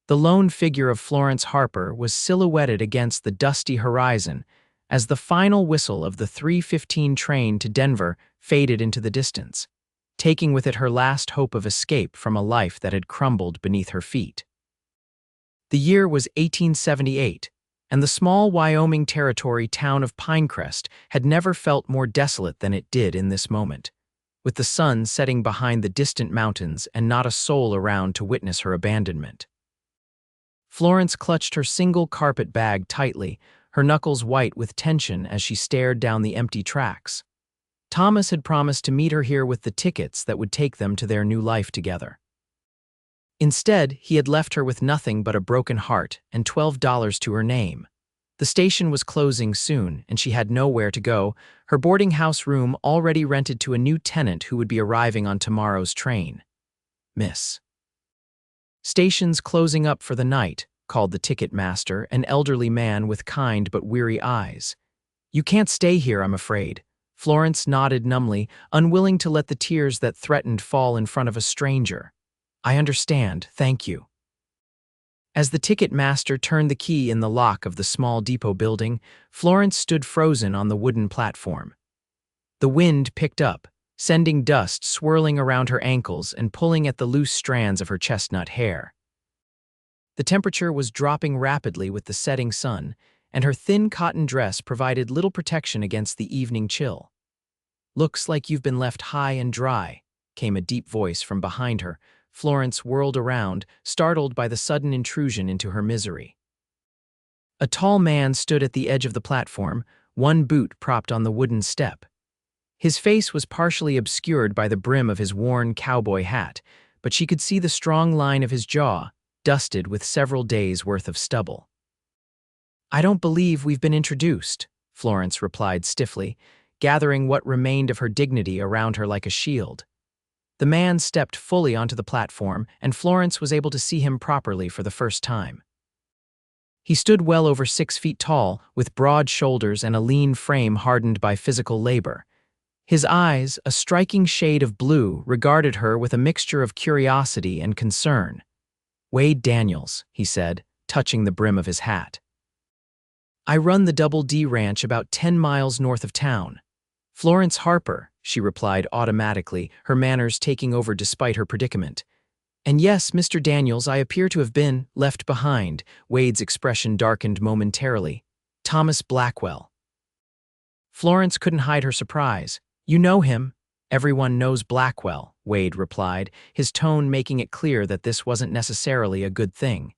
The lone figure of Florence Harper was silhouetted against the dusty horizon as the final whistle of the 3:15 train to Denver faded into the distance, taking with it her last hope of escape from a life that had crumbled beneath her feet. The year was 1878, and the small Wyoming Territory town of Pinecrest had never felt more desolate than it did in this moment, with the sun setting behind the distant mountains and not a soul around to witness her abandonment. Florence clutched her single carpet bag tightly, her knuckles white with tension as she stared down the empty tracks. Thomas had promised to meet her here with the tickets that would take them to their new life together. Instead, he had left her with nothing but a broken heart and $12 to her name. The station was closing soon, and she had nowhere to go, her boarding house room already rented to a new tenant who would be arriving on tomorrow's train. Miss. Station's closing up for the night, called the ticket master, an elderly man with kind but weary eyes. You can't stay here, I'm afraid. Florence nodded numbly, unwilling to let the tears that threatened fall in front of a stranger. I understand, thank you. As the ticket master turned the key in the lock of the small depot building, Florence stood frozen on the wooden platform. The wind picked up, sending dust swirling around her ankles and pulling at the loose strands of her chestnut hair. The temperature was dropping rapidly with the setting sun, and her thin cotton dress provided little protection against the evening chill. Looks like you've been left high and dry, came a deep voice from behind her. Florence whirled around, startled by the sudden intrusion into her misery. A tall man stood at the edge of the platform, one boot propped on the wooden step. His face was partially obscured by the brim of his worn cowboy hat, but she could see the strong line of his jaw, dusted with several days' worth of stubble. I don't believe we've been introduced, Florence replied stiffly, gathering what remained of her dignity around her like a shield. The man stepped fully onto the platform, and Florence was able to see him properly for the first time. He stood well over 6 feet tall, with broad shoulders and a lean frame hardened by physical labor. His eyes, a striking shade of blue, regarded her with a mixture of curiosity and concern. Wade Daniels, he said, touching the brim of his hat. I run the Double D Ranch about 10 miles north of town. Florence Harper, she replied automatically, her manners taking over despite her predicament. And yes, Mr. Daniels, I appear to have been left behind. Wade's expression darkened momentarily. Thomas Blackwell. Florence couldn't hide her surprise. You know him. Everyone knows Blackwell, Wade replied, his tone making it clear that this wasn't necessarily a good thing.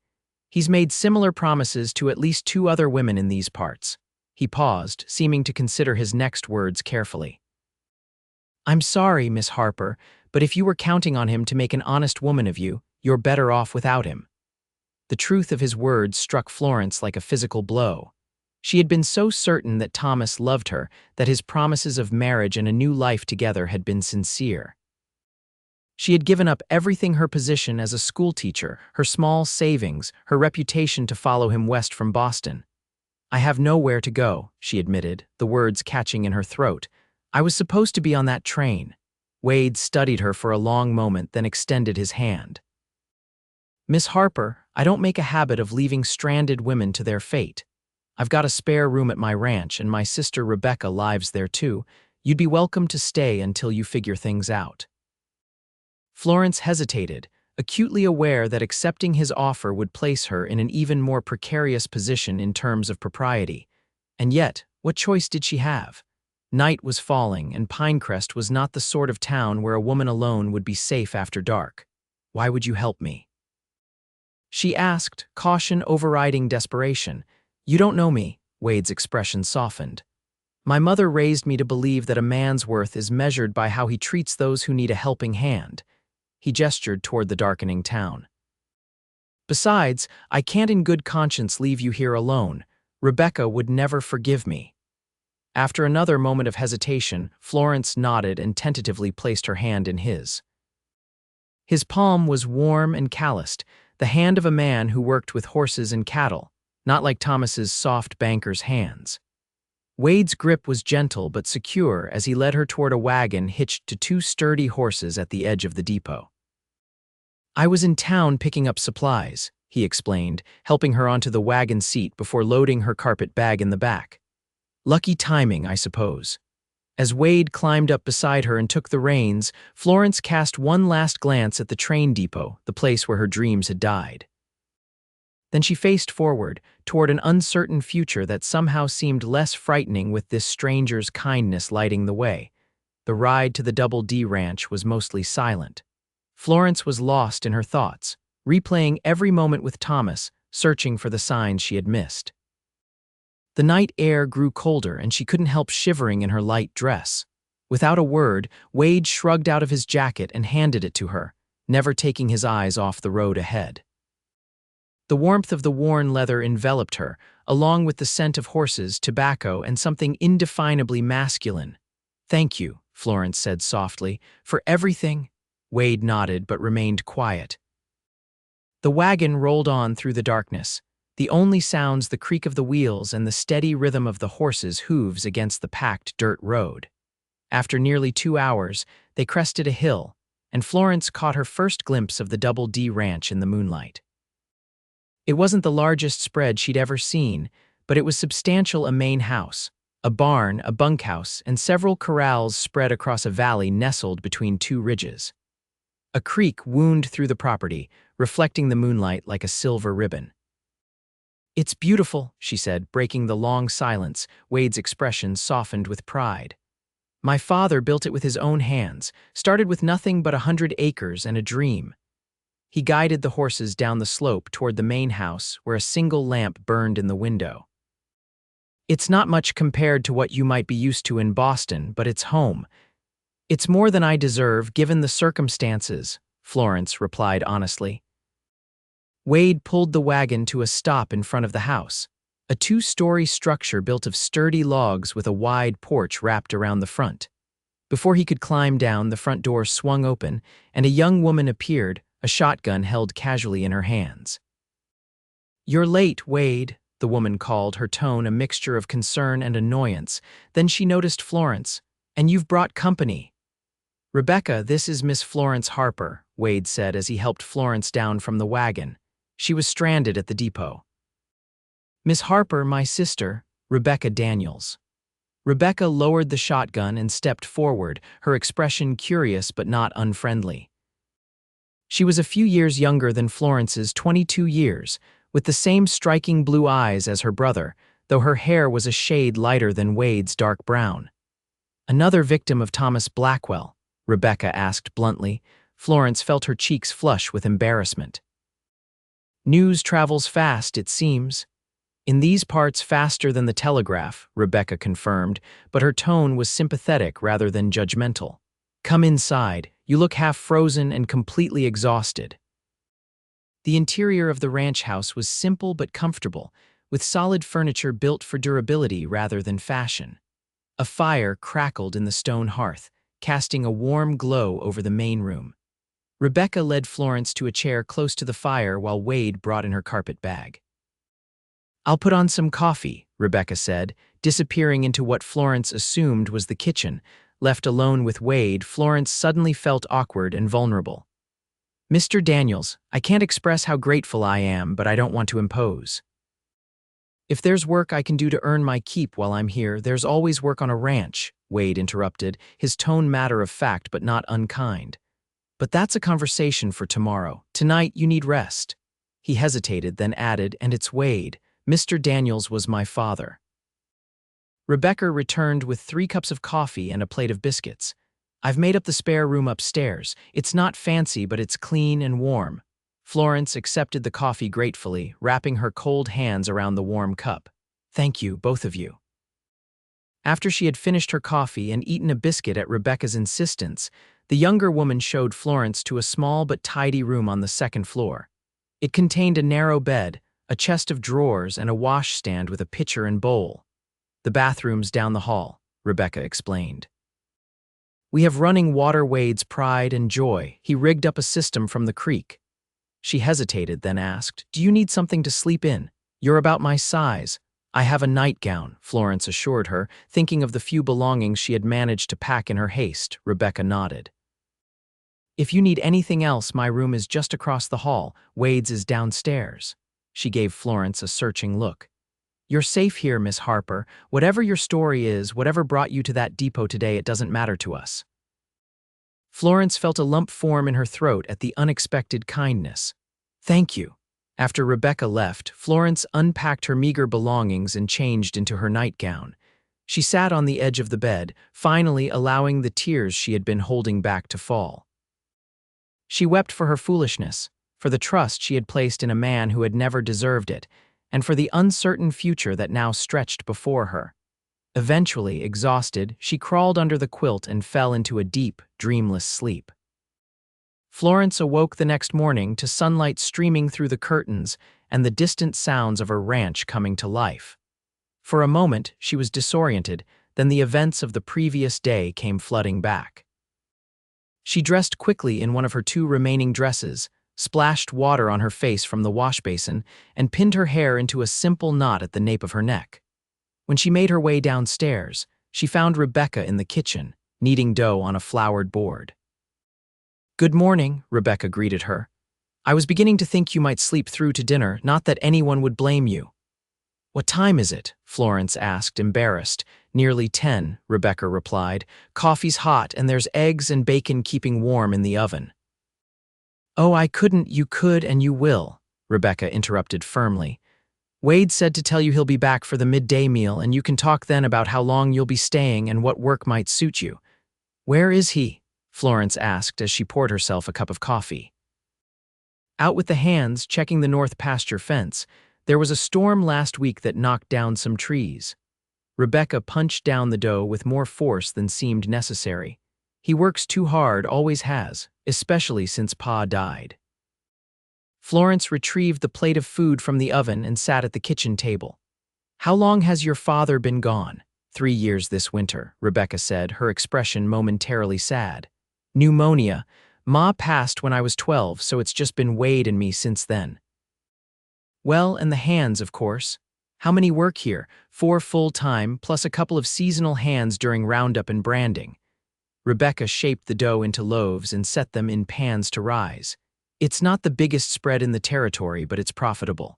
He's made similar promises to at least 2 other women in these parts. He paused, seeming to consider his next words carefully. I'm sorry, Miss Harper, but if you were counting on him to make an honest woman of you, you're better off without him. The truth of his words struck Florence like a physical blow. She had been so certain that Thomas loved her, that his promises of marriage and a new life together had been sincere. She had given up everything, her position as a schoolteacher, her small savings, her reputation to follow him west from Boston. I have nowhere to go, she admitted, the words catching in her throat. I was supposed to be on that train. Wade studied her for a long moment, then extended his hand. Miss Harper, I don't make a habit of leaving stranded women to their fate. I've got a spare room at my ranch, and my sister Rebecca lives there too. You'd be welcome to stay until you figure things out. Florence hesitated, acutely aware that accepting his offer would place her in an even more precarious position in terms of propriety. And yet, what choice did she have? Night was falling, and Pinecrest was not the sort of town where a woman alone would be safe after dark. Why would you help me? She asked, caution overriding desperation. You don't know me, Wade's expression softened. My mother raised me to believe that a man's worth is measured by how he treats those who need a helping hand. He gestured toward the darkening town. Besides, I can't in good conscience leave you here alone. Rebecca would never forgive me. After another moment of hesitation, Florence nodded and tentatively placed her hand in his. His palm was warm and calloused, the hand of a man who worked with horses and cattle, not like Thomas's soft banker's hands. Wade's grip was gentle but secure as he led her toward a wagon hitched to 2 sturdy horses at the edge of the depot. I was in town picking up supplies, he explained, helping her onto the wagon seat before loading her carpet bag in the back. Lucky timing, I suppose. As Wade climbed up beside her and took the reins, Florence cast one last glance at the train depot, the place where her dreams had died. Then she faced forward, toward an uncertain future that somehow seemed less frightening with this stranger's kindness lighting the way. The ride to the Double D Ranch was mostly silent. Florence was lost in her thoughts, replaying every moment with Thomas, searching for the signs she had missed. The night air grew colder and she couldn't help shivering in her light dress. Without a word, Wade shrugged out of his jacket and handed it to her, never taking his eyes off the road ahead. The warmth of the worn leather enveloped her, along with the scent of horses, tobacco, and something indefinably masculine. "Thank you," Florence said softly, "for everything." Wade nodded but remained quiet. The wagon rolled on through the darkness, the only sounds the creak of the wheels and the steady rhythm of the horses' hooves against the packed dirt road. After nearly 2 hours, they crested a hill, and Florence caught her first glimpse of the Double D Ranch in the moonlight. It wasn't the largest spread she'd ever seen, but it was substantial: a main house, a barn, a bunkhouse, and several corrals spread across a valley nestled between two ridges. A creek wound through the property, reflecting the moonlight like a silver ribbon. "It's beautiful," she said, breaking the long silence. Wade's expression softened with pride. "My father built it with his own hands, started with nothing but 100 acres and a dream." He guided the horses down the slope toward the main house where a single lamp burned in the window. "It's not much compared to what you might be used to in Boston, but it's home. It's more than I deserve given the circumstances," Florence replied honestly. Wade pulled the wagon to a stop in front of the house, a 2-story structure built of sturdy logs with a wide porch wrapped around the front. Before he could climb down, the front door swung open, and a young woman appeared, a shotgun held casually in her hands. "You're late, Wade," the woman called, her tone a mixture of concern and annoyance. Then she noticed Florence. "And you've brought company." "Rebecca, this is Miss Florence Harper," Wade said as he helped Florence down from the wagon. She was stranded at the depot. "Miss Harper, my sister, Rebecca Daniels." Rebecca lowered the shotgun and stepped forward, her expression curious but not unfriendly. She was a few years younger than Florence's 22 years, with the same striking blue eyes as her brother, though her hair was a shade lighter than Wade's dark brown. "Another victim of Thomas Blackwell?" Rebecca asked bluntly. Florence felt her cheeks flush with embarrassment. "News travels fast, it seems." "In these parts faster than the telegraph," Rebecca confirmed, but her tone was sympathetic rather than judgmental. "Come inside. You look half frozen and completely exhausted." The interior of the ranch house was simple but comfortable, with solid furniture built for durability rather than fashion. A fire crackled in the stone hearth, casting a warm glow over the main room. Rebecca led Florence to a chair close to the fire while Wade brought in her carpet bag. "I'll put on some coffee," Rebecca said, disappearing into what Florence assumed was the kitchen. Left alone with Wade, Florence suddenly felt awkward and vulnerable. "Mr. Daniels, I can't express how grateful I am, but I don't want to impose. If there's work I can do to earn my keep while I'm here, there's always work on a ranch," Wade interrupted, his tone matter of fact but not unkind. "But that's a conversation for tomorrow. Tonight you need rest." He hesitated, then added, "And it's Wade. Mr. Daniels was my father." Rebecca returned with 3 cups of coffee and a plate of biscuits. "I've made up the spare room upstairs. It's not fancy, but it's clean and warm." Florence accepted the coffee gratefully, wrapping her cold hands around the warm cup. "Thank you, both of you." After she had finished her coffee and eaten a biscuit at Rebecca's insistence, the younger woman showed Florence to a small but tidy room on the 2nd floor. It contained a narrow bed, a chest of drawers, and a washstand with a pitcher and bowl. "The bathroom's down the hall," Rebecca explained. "We have running water, Wade's pride and joy. He rigged up a system from the creek." She hesitated, then asked, "Do you need something to sleep in? You're about my size." "I have a nightgown," Florence assured her, thinking of the few belongings she had managed to pack in her haste. Rebecca nodded. If you need anything else, my room is just across the hall. Wade's is downstairs. She gave Florence a searching look. You're safe here, Miss Harper. Whatever your story is, whatever brought you to that depot today, it doesn't matter to us. Florence felt a lump form in her throat at the unexpected kindness. Thank you. After Rebecca left, Florence unpacked her meager belongings and changed into her nightgown. She sat on the edge of the bed, finally allowing the tears she had been holding back to fall. She wept for her foolishness, for the trust she had placed in a man who had never deserved it, and for the uncertain future that now stretched before her. Eventually, exhausted, she crawled under the quilt and fell into a deep, dreamless sleep. Florence awoke the next morning to sunlight streaming through the curtains and the distant sounds of her ranch coming to life. For a moment, she was disoriented, then the events of the previous day came flooding back. She dressed quickly in one of her 2 remaining dresses, splashed water on her face from the wash basin, and pinned her hair into a simple knot at the nape of her neck. When she made her way downstairs, she found Rebecca in the kitchen, kneading dough on a floured board. Good morning, Rebecca greeted her. I was beginning to think you might sleep through to dinner, not that anyone would blame you. What time is it? Florence asked, embarrassed. Nearly 10, Rebecca replied. Coffee's hot and there's eggs and bacon keeping warm in the oven. Oh, I couldn't, you could and you will, Rebecca interrupted firmly. Wade said to tell you he'll be back for the midday meal and you can talk then about how long you'll be staying and what work might suit you. Where is he? Florence asked as she poured herself a cup of coffee. Out with the hands, checking the north pasture fence. There was a storm last week that knocked down some trees. Rebecca punched down the dough with more force than seemed necessary. He works too hard, always has, especially since Pa died. Florence retrieved the plate of food from the oven and sat at the kitchen table. How long has your father been gone? 3 years this winter, Rebecca said, her expression momentarily sad. Pneumonia. Ma passed when I was 12, so it's just been Wade and me since then. Well, and the hands, of course. How many work here? 4 full-time, plus a couple of seasonal hands during roundup and branding. Rebecca shaped the dough into loaves and set them in pans to rise. It's not the biggest spread in the territory, but it's profitable.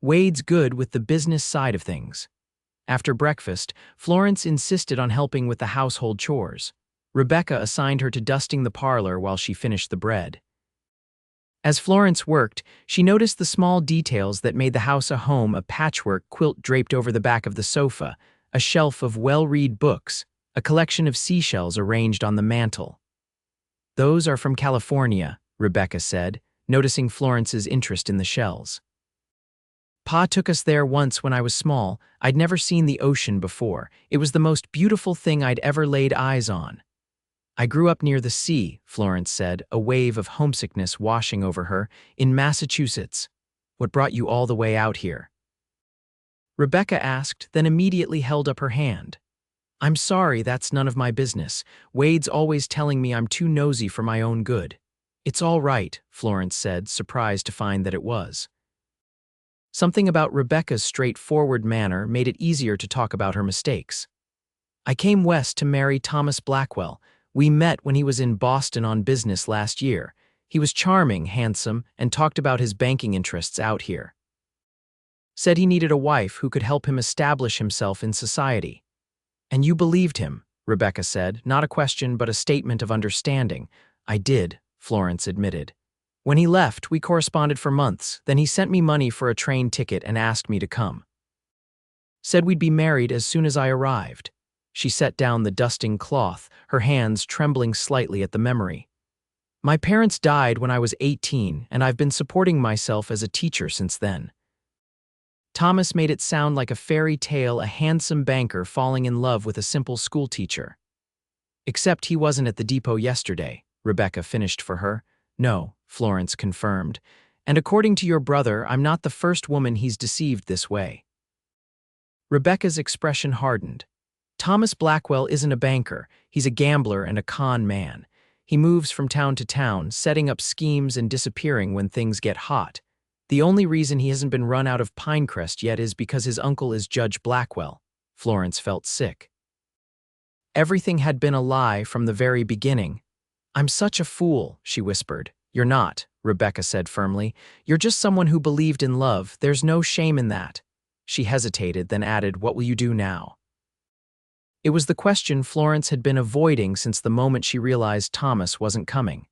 Wade's good with the business side of things. After breakfast, Florence insisted on helping with the household chores. Rebecca assigned her to dusting the parlor while she finished the bread. As Florence worked, she noticed the small details that made the house a home: a patchwork quilt draped over the back of the sofa, a shelf of well-read books, a collection of seashells arranged on the mantel. Those are from California, Rebecca said, noticing Florence's interest in the shells. Pa took us there once when I was small. I'd never seen the ocean before. It was the most beautiful thing I'd ever laid eyes on. I grew up near the sea, Florence said, a wave of homesickness washing over her, in Massachusetts. What brought you all the way out here? Rebecca asked, then immediately held up her hand. I'm sorry, that's none of my business. Wade's always telling me I'm too nosy for my own good. It's all right, Florence said, surprised to find that it was. Something about Rebecca's straightforward manner made it easier to talk about her mistakes. I came west to marry Thomas Blackwell. We met when he was in Boston on business last year. He was charming, handsome, and talked about his banking interests out here. Said he needed a wife who could help him establish himself in society. And you believed him, Rebecca said, not a question but a statement of understanding. I did, Florence admitted. When he left, we corresponded for months. Then he sent me money for a train ticket and asked me to come. Said we'd be married as soon as I arrived. She set down the dusting cloth, her hands trembling slightly at the memory. My parents died when I was 18, and I've been supporting myself as a teacher since then. Thomas made it sound like a fairy tale, a handsome banker falling in love with a simple schoolteacher. Except he wasn't at the depot yesterday, Rebecca finished for her. No, Florence confirmed. And according to your brother, I'm not the first woman he's deceived this way. Rebecca's expression hardened. Thomas Blackwell isn't a banker. He's a gambler and a con man. He moves from town to town, setting up schemes and disappearing when things get hot. The only reason he hasn't been run out of Pinecrest yet is because his uncle is Judge Blackwell. Florence felt sick. Everything had been a lie from the very beginning. "I'm such a fool," she whispered. "You're not," Rebecca said firmly. "You're just someone who believed in love. There's no shame in that." She hesitated, then added, "What will you do now?" It was the question Florence had been avoiding since the moment she realized Thomas wasn't coming.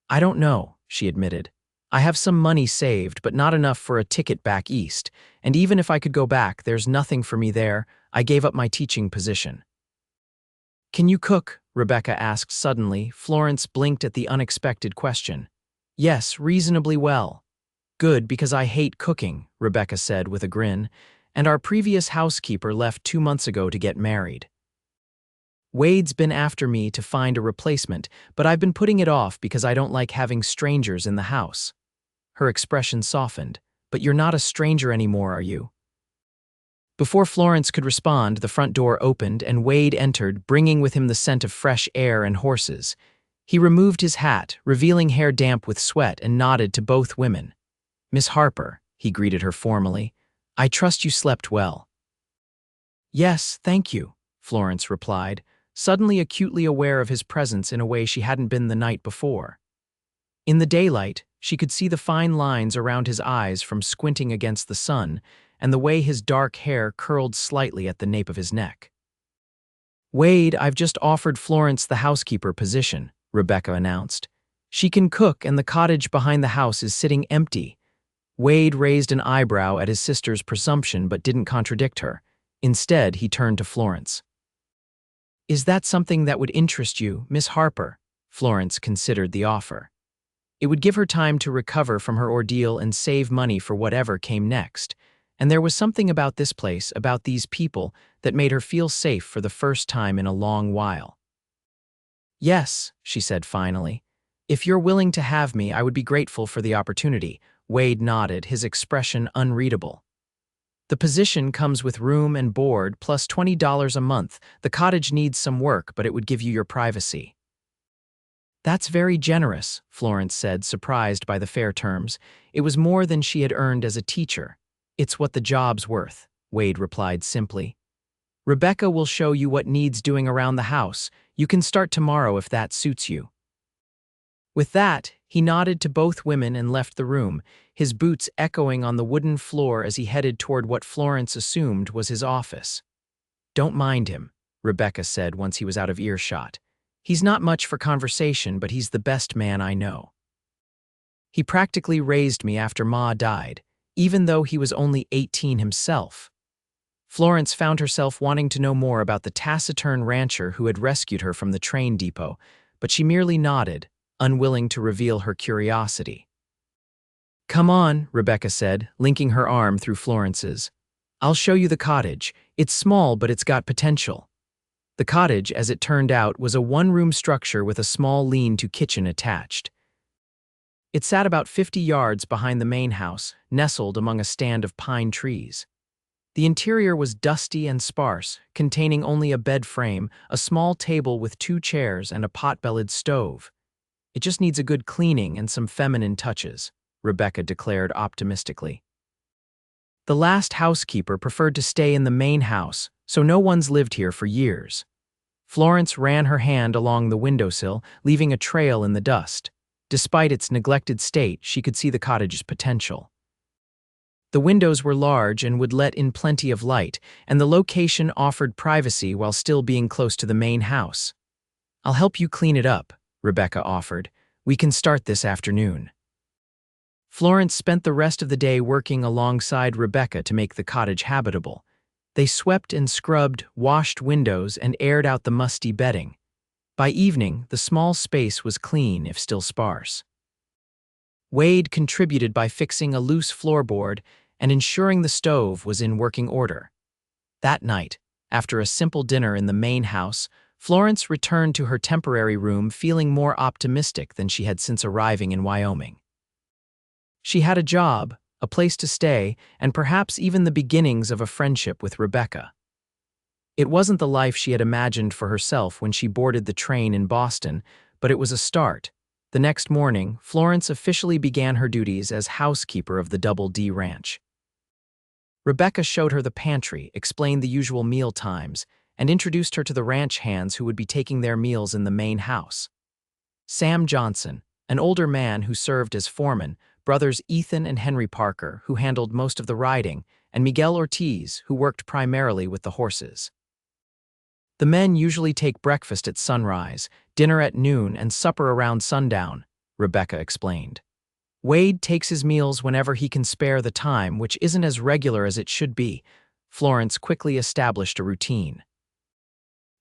"I don't know," she admitted. "I have some money saved, but not enough for a ticket back east, and even if I could go back, there's nothing for me there. I gave up my teaching position." "Can you cook?" Rebecca asked suddenly. Florence blinked at the unexpected question. "Yes, reasonably well." "Good, because I hate cooking," Rebecca said with a grin, "and our previous housekeeper left 2 months ago to get married. Wade's been after me to find a replacement, but I've been putting it off because I don't like having strangers in the house." Her expression softened. "But you're not a stranger anymore, are you?" Before Florence could respond, the front door opened and Wade entered, bringing with him the scent of fresh air and horses. He removed his hat, revealing hair damp with sweat, and nodded to both women. "Miss Harper," he greeted her formally, "I trust you slept well." "Yes, thank you," Florence replied, suddenly acutely aware of his presence in a way she hadn't been the night before. In the daylight, she could see the fine lines around his eyes from squinting against the sun, and the way his dark hair curled slightly at the nape of his neck. "Wade, I've just offered Florence the housekeeper position," Rebecca announced. "She can cook and the cottage behind the house is sitting empty." Wade raised an eyebrow at his sister's presumption but didn't contradict her. Instead, he turned to Florence. "Is that something that would interest you, Miss Harper?" Florence considered the offer. It would give her time to recover from her ordeal and save money for whatever came next. And there was something about this place, about these people, that made her feel safe for the first time in a long while. "Yes," she said finally. "If you're willing to have me, I would be grateful for the opportunity." Wade nodded, his expression unreadable. "The position comes with room and board plus $20 a month. The cottage needs some work, but it would give you your privacy." "That's very generous," Florence said, surprised by the fair terms. It was more than she had earned as a teacher. "It's what the job's worth," Wade replied simply. "Rebecca will show you what needs doing around the house. You can start tomorrow if that suits you." With that, he nodded to both women and left the room, his boots echoing on the wooden floor as he headed toward what Florence assumed was his office. "Don't mind him," Rebecca said once he was out of earshot. "He's not much for conversation, but he's the best man I know. He practically raised me after Ma died, even though he was only 18 himself." Florence found herself wanting to know more about the taciturn rancher who had rescued her from the train depot, but she merely nodded, unwilling to reveal her curiosity. "Come on," Rebecca said, linking her arm through Florence's. "I'll show you the cottage. It's small, but it's got potential." The cottage, as it turned out, was a one-room structure with a small lean-to kitchen attached. It sat about 50 yards behind the main house, nestled among a stand of pine trees. The interior was dusty and sparse, containing only a bed frame, a small table with 2 chairs, and a pot-bellied stove. "It just needs a good cleaning and some feminine touches," Rebecca declared optimistically. "The last housekeeper preferred to stay in the main house, so no one's lived here for years." Florence ran her hand along the windowsill, leaving a trail in the dust. Despite its neglected state, she could see the cottage's potential. The windows were large and would let in plenty of light, and the location offered privacy while still being close to the main house. "I'll help you clean it up," Rebecca offered. "We can start this afternoon." Florence spent the rest of the day working alongside Rebecca to make the cottage habitable. They swept and scrubbed, washed windows, and aired out the musty bedding. By evening, the small space was clean, if still sparse. Wade contributed by fixing a loose floorboard and ensuring the stove was in working order. That night, after a simple dinner in the main house, Florence returned to her temporary room feeling more optimistic than she had since arriving in Wyoming. She had a job, a place to stay, and perhaps even the beginnings of a friendship with Rebecca. It wasn't the life she had imagined for herself when she boarded the train in Boston, but it was a start. The next morning, Florence officially began her duties as housekeeper of the Double D Ranch. Rebecca showed her the pantry, explained the usual meal times, and introduced her to the ranch hands who would be taking their meals in the main house. Sam Johnson, an older man who served as foreman, brothers Ethan and Henry Parker, who handled most of the riding, and Miguel Ortiz, who worked primarily with the horses. The men usually take breakfast at sunrise, dinner at noon, and supper around sundown, Rebecca explained. Wade takes his meals whenever he can spare the time, which isn't as regular as it should be. Florence quickly established a routine.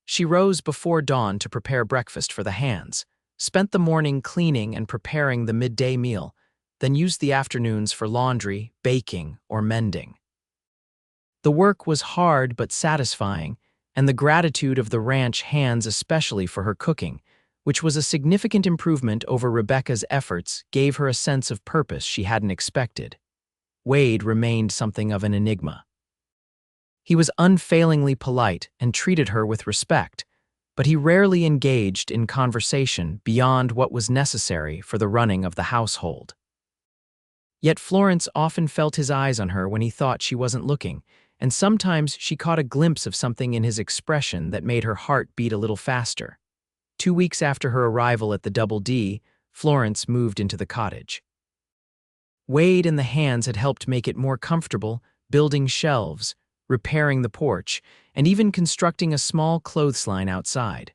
She rose before dawn to prepare breakfast for the hands, spent the morning cleaning and preparing the midday meal, then used the afternoons for laundry, baking, or mending. The work was hard but satisfying, and the gratitude of the ranch hands especially for her cooking, which was a significant improvement over Rebecca's efforts, gave her a sense of purpose she hadn't expected. Wade remained something of an enigma. He was unfailingly polite and treated her with respect, but he rarely engaged in conversation beyond what was necessary for the running of the household. Yet Florence often felt his eyes on her when he thought she wasn't looking, and sometimes she caught a glimpse of something in his expression that made her heart beat a little faster. 2 weeks after her arrival at the Double D, Florence moved into the cottage. Wade and the hands had helped make it more comfortable, building shelves, repairing the porch, and even constructing a small clothesline outside.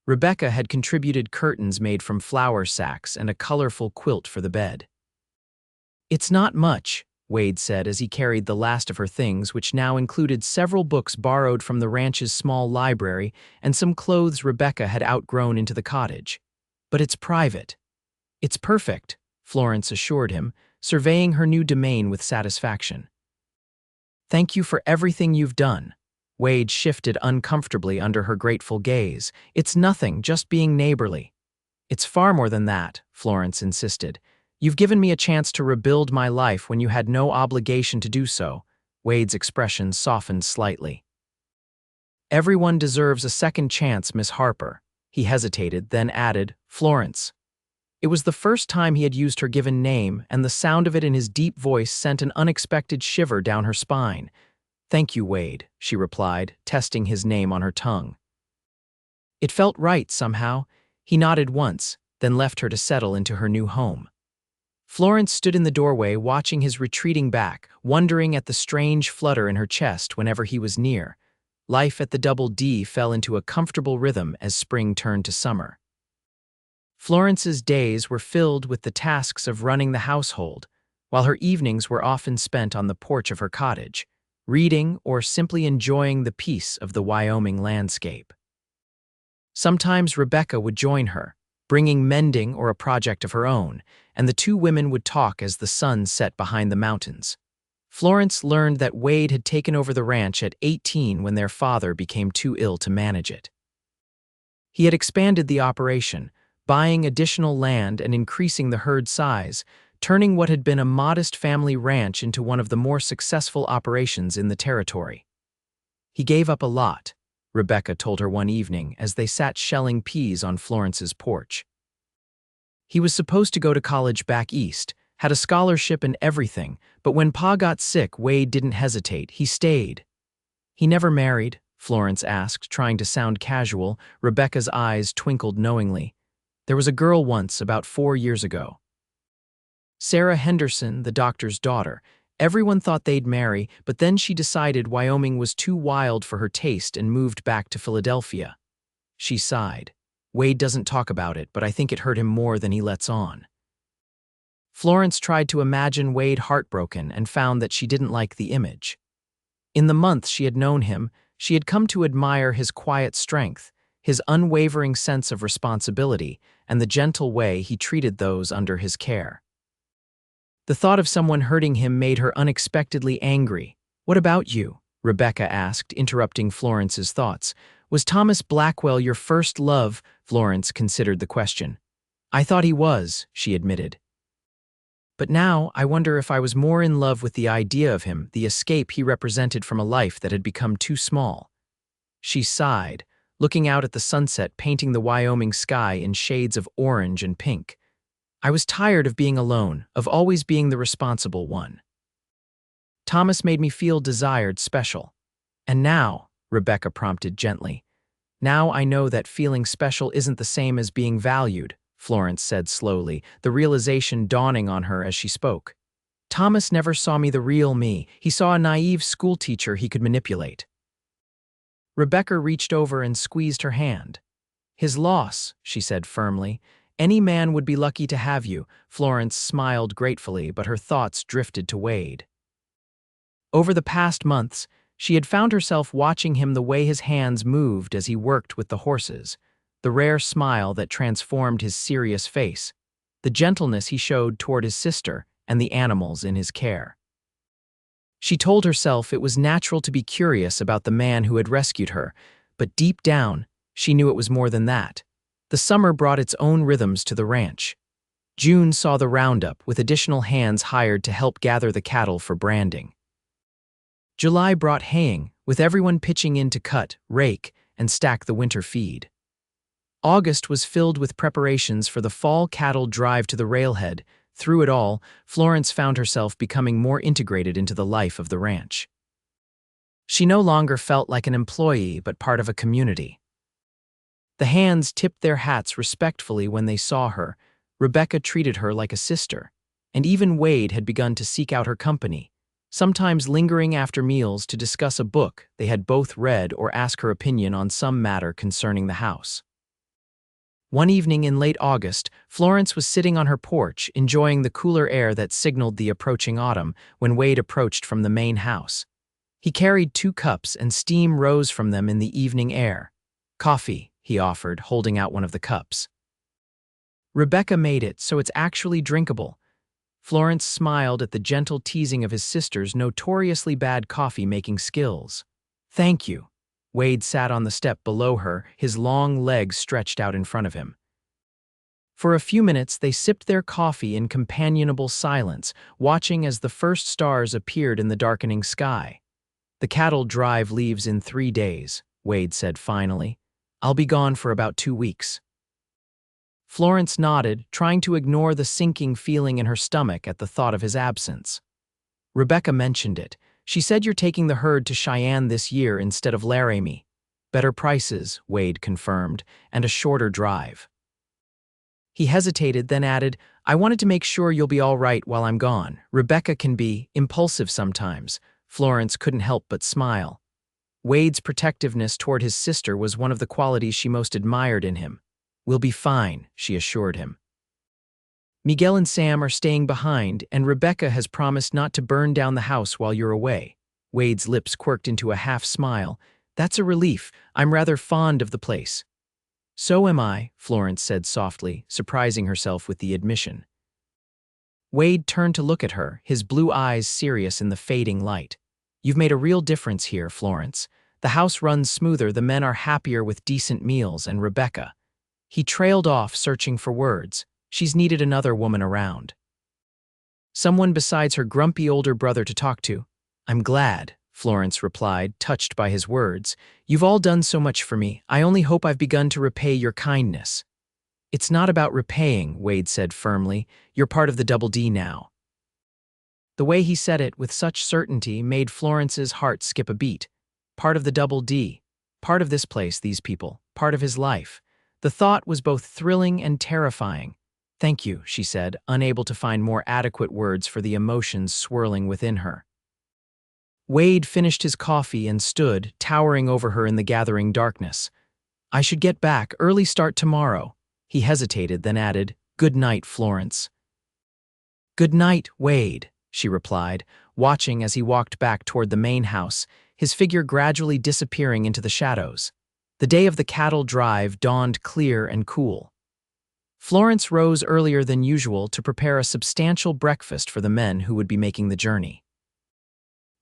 Rebecca had contributed curtains made from flour sacks and a colorful quilt for the bed. "It's not much," Wade said as he carried the last of her things, which now included several books borrowed from the ranch's small library and some clothes Rebecca had outgrown into the cottage. "But it's private." "It's perfect," Florence assured him, surveying her new domain with satisfaction. "Thank you for everything you've done." Wade shifted uncomfortably under her grateful gaze. "It's nothing, just being neighborly." "It's far more than that," Florence insisted. "You've given me a chance to rebuild my life when you had no obligation to do so." Wade's expression softened slightly. "Everyone deserves a second chance, Miss Harper." He hesitated, then added, "Florence." It was the first time he had used her given name, and the sound of it in his deep voice sent an unexpected shiver down her spine. "Thank you, Wade," she replied, testing his name on her tongue. It felt right somehow. He nodded once, then left her to settle into her new home. Florence stood in the doorway watching his retreating back, wondering at the strange flutter in her chest whenever he was near. Life at the Double D fell into a comfortable rhythm as spring turned to summer. Florence's days were filled with the tasks of running the household, while her evenings were often spent on the porch of her cottage, reading or simply enjoying the peace of the Wyoming landscape. Sometimes Rebecca would join her, bringing mending or a project of her own, and the two women would talk as the sun set behind the mountains. Florence learned that Wade had taken over the ranch at 18 when their father became too ill to manage it. He had expanded the operation, buying additional land and increasing the herd size, turning what had been a modest family ranch into one of the more successful operations in the territory. "He gave up a lot," Rebecca told her one evening as they sat shelling peas on Florence's porch. "He was supposed to go to college back east, had a scholarship and everything, but when Pa got sick, Wade didn't hesitate. He stayed." "He never married?" Florence asked, trying to sound casual. Rebecca's eyes twinkled knowingly. "There was a girl once, about 4 years ago. Sarah Henderson, the doctor's daughter. Everyone thought they'd marry, but then she decided Wyoming was too wild for her taste and moved back to Philadelphia." She sighed. "Wade doesn't talk about it, but I think it hurt him more than he lets on." Florence tried to imagine Wade heartbroken and found that she didn't like the image. In the months she had known him, she had come to admire his quiet strength, his unwavering sense of responsibility, and the gentle way he treated those under his care. The thought of someone hurting him made her unexpectedly angry. "What about you?" Rebecca asked, interrupting Florence's thoughts. "Was Thomas Blackwell your first love?" Florence considered the question. "I thought he was," she admitted. "But now I wonder if I was more in love with the idea of him, the escape he represented from a life that had become too small." She sighed, looking out at the sunset painting the Wyoming sky in shades of orange and pink. "I was tired of being alone, of always being the responsible one. Thomas made me feel desired, special. And now," Rebecca prompted gently, "now I know that feeling special isn't the same as being valued." Florence said slowly, the realization dawning on her as she spoke. Thomas never saw me the real me. He saw a naive schoolteacher he could manipulate. Rebecca reached over and squeezed her hand. His loss, she said firmly. Any man would be lucky to have you. Florence smiled gratefully, but her thoughts drifted to Wade. Over the past months, she had found herself watching him the way his hands moved as he worked with the horses, the rare smile that transformed his serious face, the gentleness he showed toward his sister and the animals in his care. She told herself it was natural to be curious about the man who had rescued her, but deep down, she knew it was more than that. The summer brought its own rhythms to the ranch. June saw the roundup, with additional hands hired to help gather the cattle for branding. July brought haying, with everyone pitching in to cut, rake, and stack the winter feed. August was filled with preparations for the fall cattle drive to the railhead. Through it all, Florence found herself becoming more integrated into the life of the ranch. She no longer felt like an employee but part of a community. The hands tipped their hats respectfully when they saw her. Rebecca treated her like a sister, and even Wade had begun to seek out her company, sometimes lingering after meals to discuss a book they had both read or ask her opinion on some matter concerning the house. One evening in late August, Florence was sitting on her porch, enjoying the cooler air that signaled the approaching autumn, when Wade approached from the main house. He carried 2 cups, and steam rose from them in the evening air. "Coffee," he offered, holding out one of the cups. "Rebecca made it, so it's actually drinkable." Florence smiled at the gentle teasing of his sister's notoriously bad coffee-making skills. "Thank you." Wade sat on the step below her, his long legs stretched out in front of him. For a few minutes they sipped their coffee in companionable silence, watching as the first stars appeared in the darkening sky. "The cattle drive leaves in 3 days," Wade said finally. "I'll be gone for about 2 weeks." Florence nodded, trying to ignore the sinking feeling in her stomach at the thought of his absence. "Rebecca mentioned it. She said you're taking the herd to Cheyenne this year instead of Laramie. Better prices," Wade confirmed, "and a shorter drive." He hesitated, then added, "I wanted to make sure you'll be all right while I'm gone. Rebecca can be impulsive sometimes." Florence couldn't help but smile. Wade's protectiveness toward his sister was one of the qualities she most admired in him. "We'll be fine," she assured him. "Miguel and Sam are staying behind, and Rebecca has promised not to burn down the house while you're away." Wade's lips quirked into a half-smile. "That's a relief. I'm rather fond of the place." "So am I," Florence said softly, surprising herself with the admission. Wade turned to look at her, his blue eyes serious in the fading light. "You've made a real difference here, Florence. The house runs smoother, the men are happier with decent meals, and Rebecca—" He trailed off, searching for words. "She's needed another woman around. Someone besides her grumpy older brother to talk to." "I'm glad," Florence replied, touched by his words. "You've all done so much for me. I only hope I've begun to repay your kindness." "It's not about repaying," Wade said firmly. "You're part of the Double D now." The way he said it with such certainty made Florence's heart skip a beat. Part of the Double D. Part of this place, these people. Part of his life. The thought was both thrilling and terrifying. "Thank you," she said, unable to find more adequate words for the emotions swirling within her. Wade finished his coffee and stood, towering over her in the gathering darkness. "I should get back, early start tomorrow." He hesitated, then added, "Good night, Florence." "Good night, Wade," she replied, watching as he walked back toward the main house, his figure gradually disappearing into the shadows. The day of the cattle drive dawned clear and cool. Florence rose earlier than usual to prepare a substantial breakfast for the men who would be making the journey.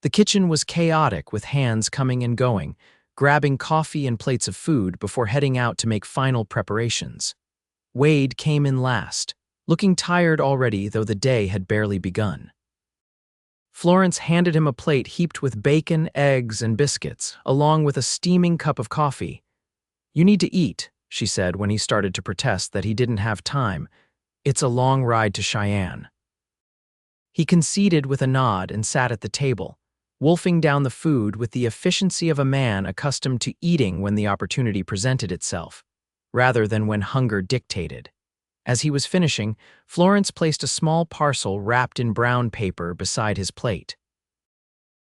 The kitchen was chaotic, with hands coming and going, grabbing coffee and plates of food before heading out to make final preparations. Wade came in last, looking tired already, though the day had barely begun. Florence handed him a plate heaped with bacon, eggs, and biscuits, along with a steaming cup of coffee. "You need to eat," she said when he started to protest that he didn't have time. "It's a long ride to Cheyenne." He conceded with a nod and sat at the table, wolfing down the food with the efficiency of a man accustomed to eating when the opportunity presented itself, rather than when hunger dictated. As he was finishing, Florence placed a small parcel wrapped in brown paper beside his plate.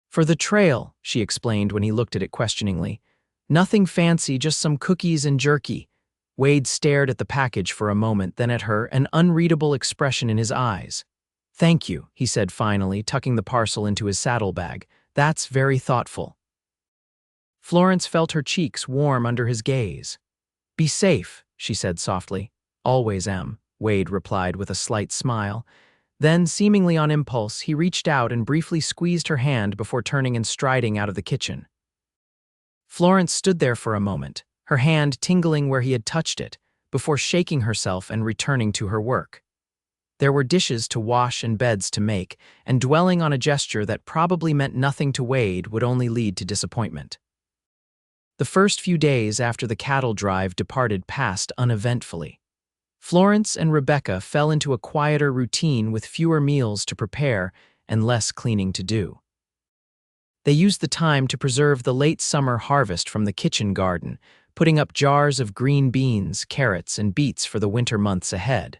"For the trail," she explained when he looked at it questioningly. "Nothing fancy, just some cookies and jerky." Wade stared at the package for a moment, then at her, an unreadable expression in his eyes. "Thank you," he said finally, tucking the parcel into his saddlebag. "That's very thoughtful." Florence felt her cheeks warm under his gaze. "Be safe," she said softly. "Always am," Wade replied with a slight smile. Then, seemingly on impulse, he reached out and briefly squeezed her hand before turning and striding out of the kitchen. Florence stood there for a moment, her hand tingling where he had touched it, before shaking herself and returning to her work. There were dishes to wash and beds to make, and dwelling on a gesture that probably meant nothing to Wade would only lead to disappointment. The first few days after the cattle drive departed passed uneventfully. Florence and Rebecca fell into a quieter routine with fewer meals to prepare and less cleaning to do. They used the time to preserve the late summer harvest from the kitchen garden, putting up jars of green beans, carrots, and beets for the winter months ahead.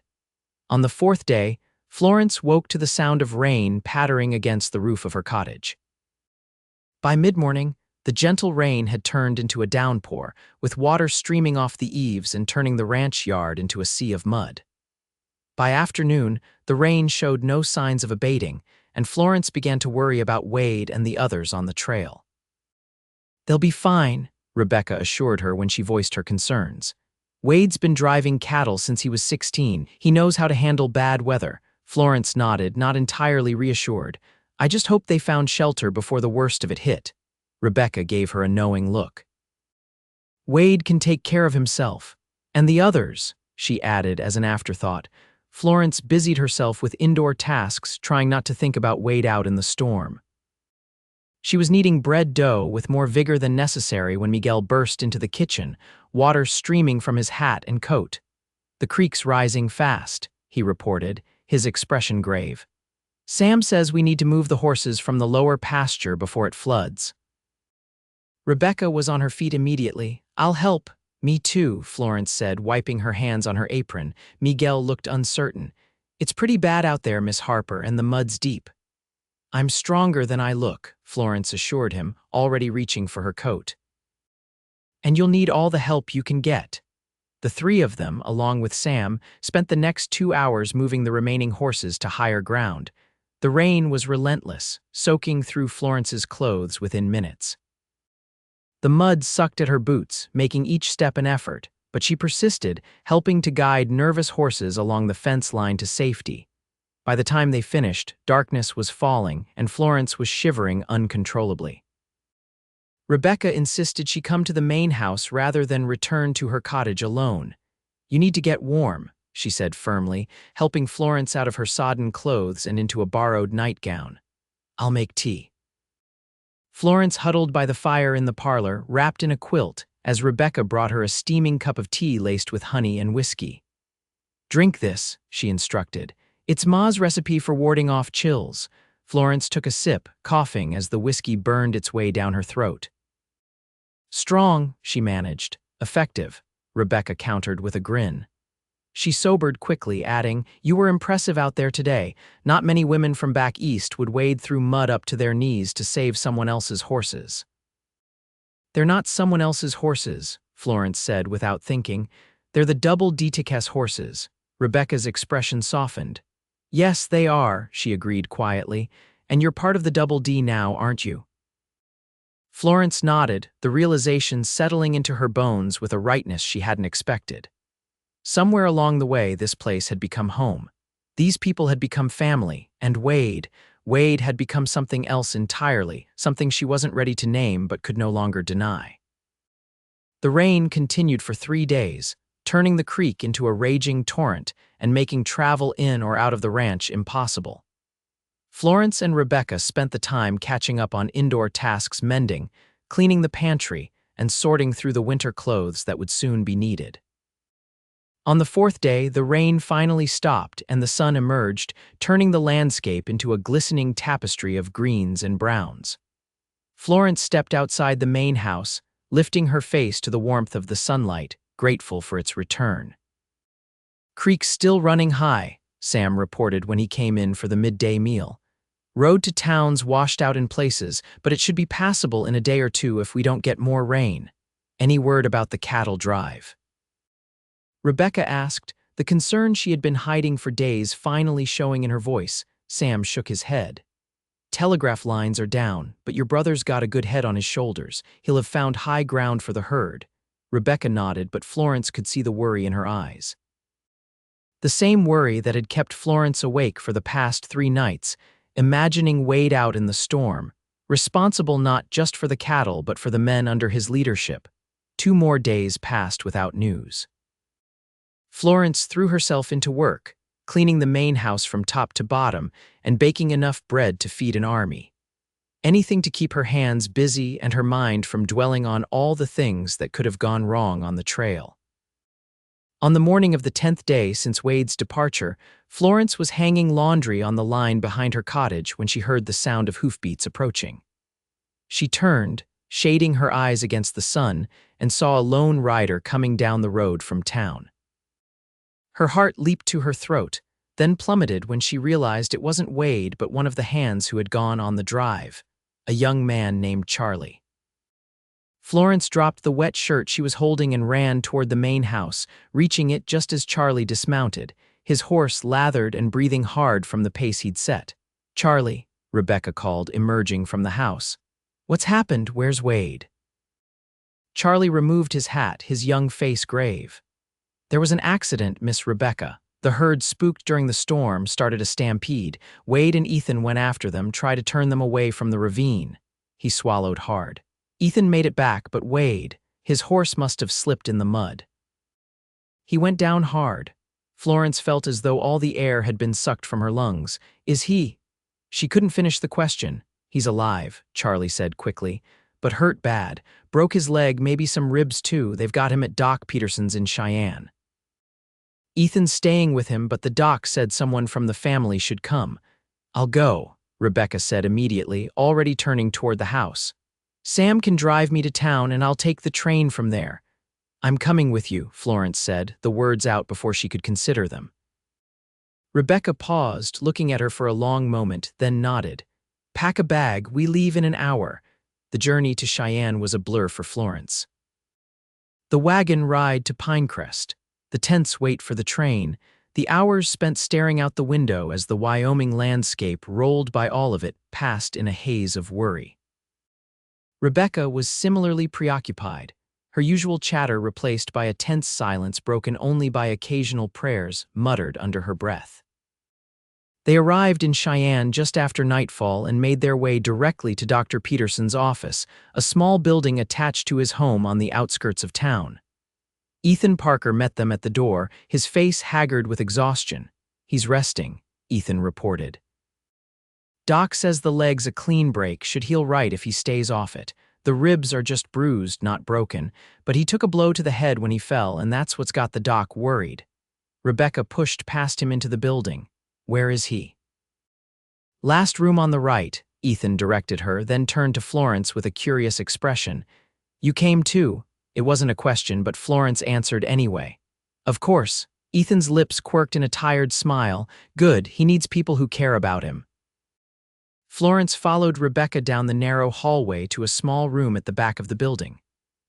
On the fourth day, Florence woke to the sound of rain pattering against the roof of her cottage. By mid-morning, the gentle rain had turned into a downpour, with water streaming off the eaves and turning the ranch yard into a sea of mud. By afternoon, the rain showed no signs of abating, and Florence began to worry about Wade and the others on the trail. "They'll be fine," Rebecca assured her when she voiced her concerns. "Wade's been driving cattle since he was 16. He knows how to handle bad weather." Florence nodded, not entirely reassured. "I just hope they found shelter before the worst of it hit." Rebecca gave her a knowing look. "Wade can take care of himself. And the others," she added as an afterthought. Florence busied herself with indoor tasks, trying not to think about Wade out in the storm. She was kneading bread dough with more vigor than necessary when Miguel burst into the kitchen, water streaming from his hat and coat. "The creek's rising fast," he reported, his expression grave. "Sam says we need to move the horses from the lower pasture before it floods." Rebecca was on her feet immediately. "I'll help." "Me too," Florence said, wiping her hands on her apron. Miguel looked uncertain. "It's pretty bad out there, Miss Harper, and the mud's deep." "I'm stronger than I look," Florence assured him, already reaching for her coat. "And you'll need all the help you can get." The three of them, along with Sam, spent the next 2 hours moving the remaining horses to higher ground. The rain was relentless, soaking through Florence's clothes within minutes. The mud sucked at her boots, making each step an effort, but she persisted, helping to guide nervous horses along the fence line to safety. By the time they finished, darkness was falling, and Florence was shivering uncontrollably. Rebecca insisted she come to the main house rather than return to her cottage alone. "You need to get warm," she said firmly, helping Florence out of her sodden clothes and into a borrowed nightgown. "I'll make tea." Florence huddled by the fire in the parlor, wrapped in a quilt, as Rebecca brought her a steaming cup of tea laced with honey and whiskey. "Drink this," she instructed. "It's Ma's recipe for warding off chills." Florence took a sip, coughing as the whiskey burned its way down her throat. "Strong," she managed. "Effective," Rebecca countered with a grin. She sobered quickly, adding, "You were impressive out there today. Not many women from back east would wade through mud up to their knees to save someone else's horses." "They're not someone else's horses," Florence said without thinking. "They're the double deticas horses." Rebecca's expression softened. "Yes, they are," she agreed quietly. "And you're part of the double D now, aren't you?" Florence nodded, the realization settling into her bones with a rightness she hadn't expected. Somewhere along the way, this place had become home. These people had become family, and Wade had become something else entirely, something she wasn't ready to name but could no longer deny. The rain continued for 3 days, turning the creek into a raging torrent and making travel in or out of the ranch impossible. Florence and Rebecca spent the time catching up on indoor tasks, mending, cleaning the pantry, and sorting through the winter clothes that would soon be needed. On the 4th day, the rain finally stopped and the sun emerged, turning the landscape into a glistening tapestry of greens and browns. Florence stepped outside the main house, lifting her face to the warmth of the sunlight, grateful for its return. Creek still running high, Sam reported when he came in for the midday meal. Road to town's washed out in places, but it should be passable in a day or two if we don't get more rain. Any word about the cattle drive? Rebecca asked, the concern she had been hiding for days finally showing in her voice. Sam shook his head. Telegraph lines are down, but your brother's got a good head on his shoulders. He'll have found high ground for the herd. Rebecca nodded, but Florence could see the worry in her eyes. The same worry that had kept Florence awake for the past 3 nights, imagining Wade out in the storm, responsible not just for the cattle but for the men under his leadership. 2 more days passed without news. Florence threw herself into work, cleaning the main house from top to bottom and baking enough bread to feed an army. Anything to keep her hands busy and her mind from dwelling on all the things that could have gone wrong on the trail. On the morning of the 10th day since Wade's departure, Florence was hanging laundry on the line behind her cottage when she heard the sound of hoofbeats approaching. She turned, shading her eyes against the sun, and saw a lone rider coming down the road from town. Her heart leaped to her throat, then plummeted when she realized it wasn't Wade but one of the hands who had gone on the drive, a young man named Charlie. Florence dropped the wet shirt she was holding and ran toward the main house, reaching it just as Charlie dismounted, his horse lathered and breathing hard from the pace he'd set. "Charlie," Rebecca called, emerging from the house. "What's happened? Where's Wade?" Charlie removed his hat, his young face grave. "There was an accident, Miss Rebecca. The herd, spooked during the storm, started a stampede. Wade and Ethan went after them, tried to turn them away from the ravine." He swallowed hard. "Ethan made it back, but Wade, his horse must have slipped in the mud. He went down hard." Florence felt as though all the air had been sucked from her lungs. "Is he—" She couldn't finish the question. "He's alive," Charlie said quickly, "but hurt bad. Broke his leg, maybe some ribs too. They've got him at Doc Peterson's in Cheyenne. Ethan's staying with him, but the doc said someone from the family should come." "I'll go," Rebecca said immediately, already turning toward the house. "Sam can drive me to town and I'll take the train from there." "I'm coming with you," Florence said, the words out before she could consider them. Rebecca paused, looking at her for a long moment, then nodded. "Pack a bag, we leave in an hour." The journey to Cheyenne was a blur for Florence. The wagon ride to Pinecrest, the tense wait for the train, the hours spent staring out the window as the Wyoming landscape rolled by, all of it passed in a haze of worry. Rebecca was similarly preoccupied, her usual chatter replaced by a tense silence broken only by occasional prayers muttered under her breath. They arrived in Cheyenne just after nightfall and made their way directly to Dr. Peterson's office, a small building attached to his home on the outskirts of town. Ethan Parker met them at the door, his face haggard with exhaustion. "He's resting," Ethan reported. "Doc says the leg's a clean break, should heal right if he stays off it. The ribs are just bruised, not broken, but he took a blow to the head when he fell, and that's what's got the doc worried." Rebecca pushed past him into the building. "Where is he?" "Last room on the right," Ethan directed her, then turned to Florence with a curious expression. "You came too." It wasn't a question, but Florence answered anyway. "Of course." Ethan's lips quirked in a tired smile. "Good, he needs people who care about him." Florence followed Rebecca down the narrow hallway to a small room at the back of the building.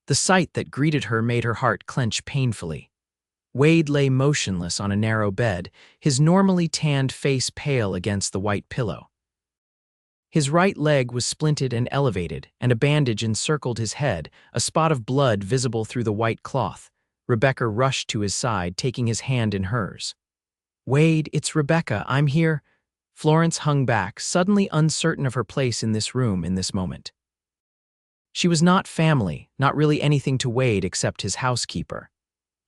The sight that greeted her made her heart clench painfully. Wade lay motionless on a narrow bed, his normally tanned face pale against the white pillow. His right leg was splinted and elevated, and a bandage encircled his head, a spot of blood visible through the white cloth. Rebecca rushed to his side, taking his hand in hers. "Wade, it's Rebecca, I'm here." Florence hung back, suddenly uncertain of her place in this room in this moment. She was not family, not really anything to Wade except his housekeeper.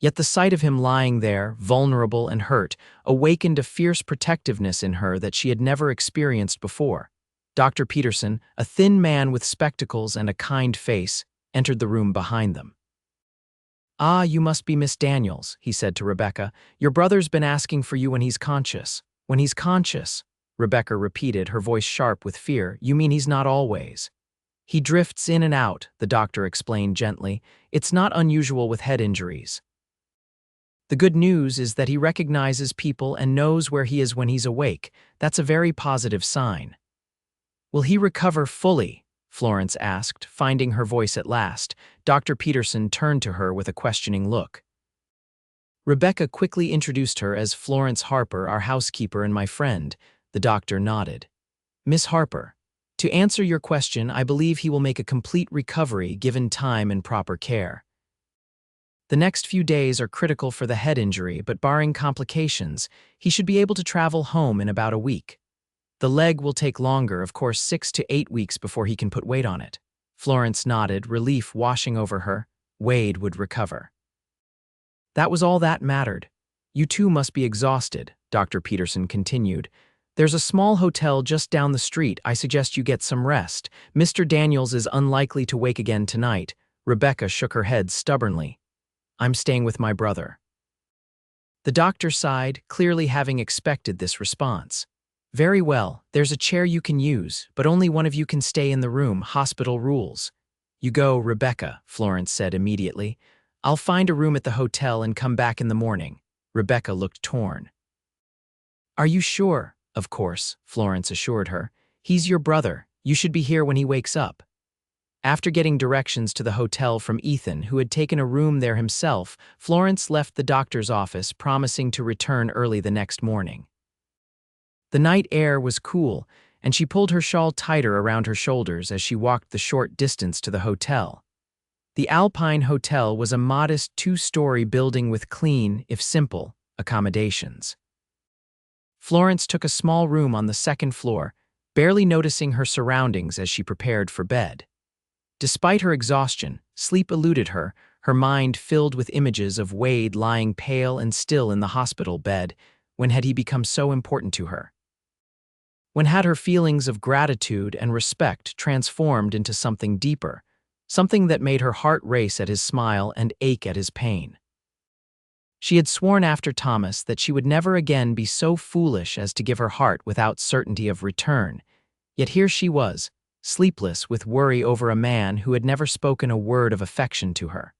Yet the sight of him lying there, vulnerable and hurt, awakened a fierce protectiveness in her that she had never experienced before. Dr. Peterson, a thin man with spectacles and a kind face, entered the room behind them. "Ah, you must be Miss Daniels," he said to Rebecca. "Your brother's been asking for you when he's conscious." "When he's conscious," Rebecca repeated, her voice sharp with fear. "You mean he's not always?" "He drifts in and out," the doctor explained gently. "It's not unusual with head injuries." The good news is that he recognizes people and knows where he is when he's awake. That's a very positive sign. Will he recover fully? Florence asked, finding her voice at last. Dr. Peterson turned to her with a questioning look. Rebecca quickly introduced her as Florence Harper, our housekeeper and my friend. The doctor nodded. Miss Harper, to answer your question, I believe he will make a complete recovery given time and proper care. The next few days are critical for the head injury, but barring complications, he should be able to travel home in about a week. The leg will take longer, of course, 6 to 8 weeks before he can put weight on it. Florence nodded, relief washing over her. Wade would recover. That was all that mattered. You too must be exhausted, Dr. Peterson continued. There's a small hotel just down the street. I suggest you get some rest. Mr. Daniels is unlikely to wake again tonight. Rebecca shook her head stubbornly. I'm staying with my brother. The doctor sighed, clearly having expected this response. Very well, there's a chair you can use, but only one of you can stay in the room, hospital rules. You go, Rebecca, Florence said immediately. I'll find a room at the hotel and come back in the morning. Rebecca looked torn. Are you sure? Of course, Florence assured her. He's your brother. You should be here when he wakes up. After getting directions to the hotel from Ethan, who had taken a room there himself, Florence left the doctor's office, promising to return early the next morning. The night air was cool, and she pulled her shawl tighter around her shoulders as she walked the short distance to the hotel. The Alpine Hotel was a modest 2-story building with clean, if simple, accommodations. Florence took a small room on the second floor, barely noticing her surroundings as she prepared for bed. Despite her exhaustion, sleep eluded her, her mind filled with images of Wade lying pale and still in the hospital bed. When had he become so important to her? When had her feelings of gratitude and respect transformed into something deeper, something that made her heart race at his smile and ache at his pain? She had sworn after Thomas that she would never again be so foolish as to give her heart without certainty of return, yet here she was, sleepless with worry over a man who had never spoken a word of affection to her.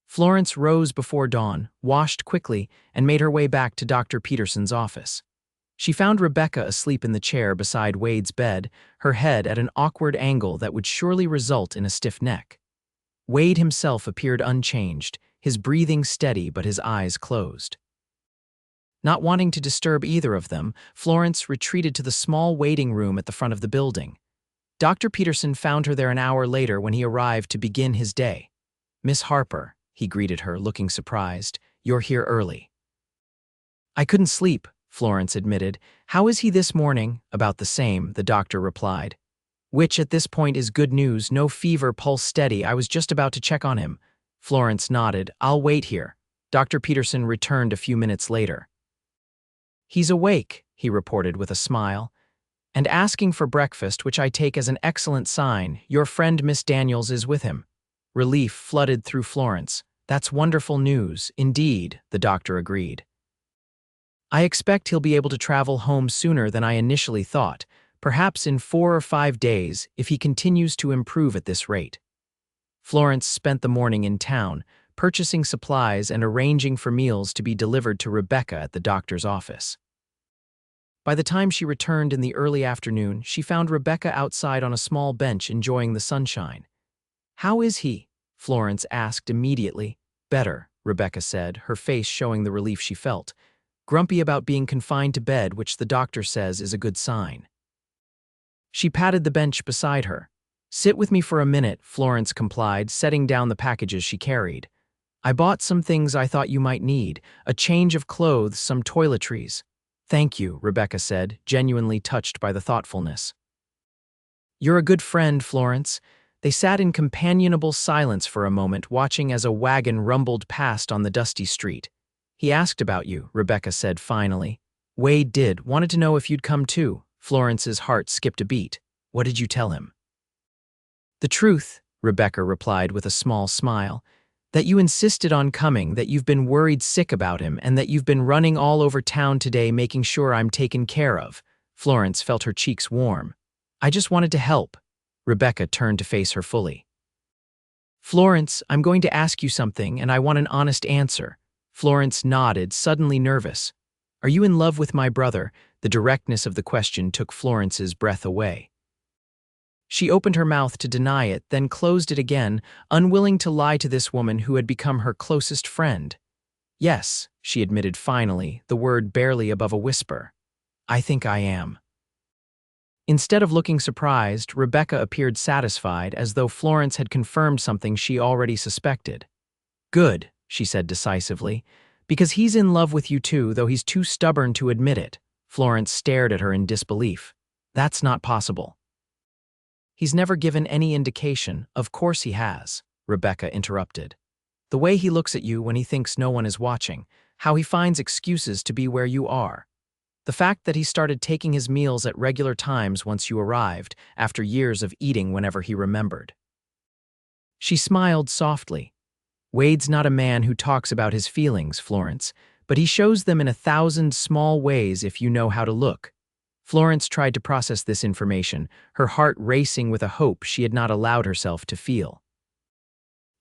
Florence rose before dawn, washed quickly, and made her way back to Dr. Peterson's office. She found Rebecca asleep in the chair beside Wade's bed, her head at an awkward angle that would surely result in a stiff neck. Wade himself appeared unchanged, his breathing steady but his eyes closed. Not wanting to disturb either of them, Florence retreated to the small waiting room at the front of the building. Dr. Peterson found her there an hour later when he arrived to begin his day. Miss Harper, he greeted her, looking surprised. You're here early. I couldn't sleep, Florence admitted. How is he this morning? About the same, the doctor replied. Which at this point is good news, no fever, pulse steady. I was just about to check on him. Florence nodded. I'll wait here. Dr. Peterson returned a few minutes later. He's awake, he reported with a smile. And asking for breakfast, which I take as an excellent sign. Your friend Miss Daniels is with him. Relief flooded through Florence. That's wonderful news, indeed, the doctor agreed. I expect he'll be able to travel home sooner than I initially thought, perhaps in 4 or 5 days if he continues to improve at this rate. Florence spent the morning in town, purchasing supplies and arranging for meals to be delivered to Rebecca at the doctor's office. By the time she returned in the early afternoon, she found Rebecca outside on a small bench enjoying the sunshine. How is he? Florence asked immediately. Better, Rebecca said, her face showing the relief she felt. Grumpy about being confined to bed, which the doctor says is a good sign. She patted the bench beside her. Sit with me for a minute, Florence complied, setting down the packages she carried. I bought some things I thought you might need, a change of clothes, some toiletries. Thank you, Rebecca said, genuinely touched by the thoughtfulness. You're a good friend, Florence. They sat in companionable silence for a moment, watching as a wagon rumbled past on the dusty street. He asked about you, Rebecca said finally. Wade did, wanted to know if you'd come too. Florence's heart skipped a beat. What did you tell him? The truth, Rebecca replied with a small smile. That you insisted on coming, that you've been worried sick about him, and that you've been running all over town today making sure I'm taken care of. Florence felt her cheeks warm. I just wanted to help. Rebecca turned to face her fully. Florence, I'm going to ask you something, and I want an honest answer. Florence nodded, suddenly nervous. Are you in love with my brother? The directness of the question took Florence's breath away. She opened her mouth to deny it, then closed it again, unwilling to lie to this woman who had become her closest friend. Yes, she admitted finally, the word barely above a whisper. I think I am. Instead of looking surprised, Rebecca appeared satisfied, as though Florence had confirmed something she already suspected. Good, she said decisively, because he's in love with you too, though he's too stubborn to admit it. Florence stared at her in disbelief. That's not possible. He's never given any indication. Of course he has, Rebecca interrupted. The way he looks at you when he thinks no one is watching, how he finds excuses to be where you are. The fact that he started taking his meals at regular times once you arrived, after years of eating whenever he remembered. She smiled softly. Wade's not a man who talks about his feelings, Florence, but he shows them in 1,000 small ways if you know how to look. Florence tried to process this information, her heart racing with a hope she had not allowed herself to feel.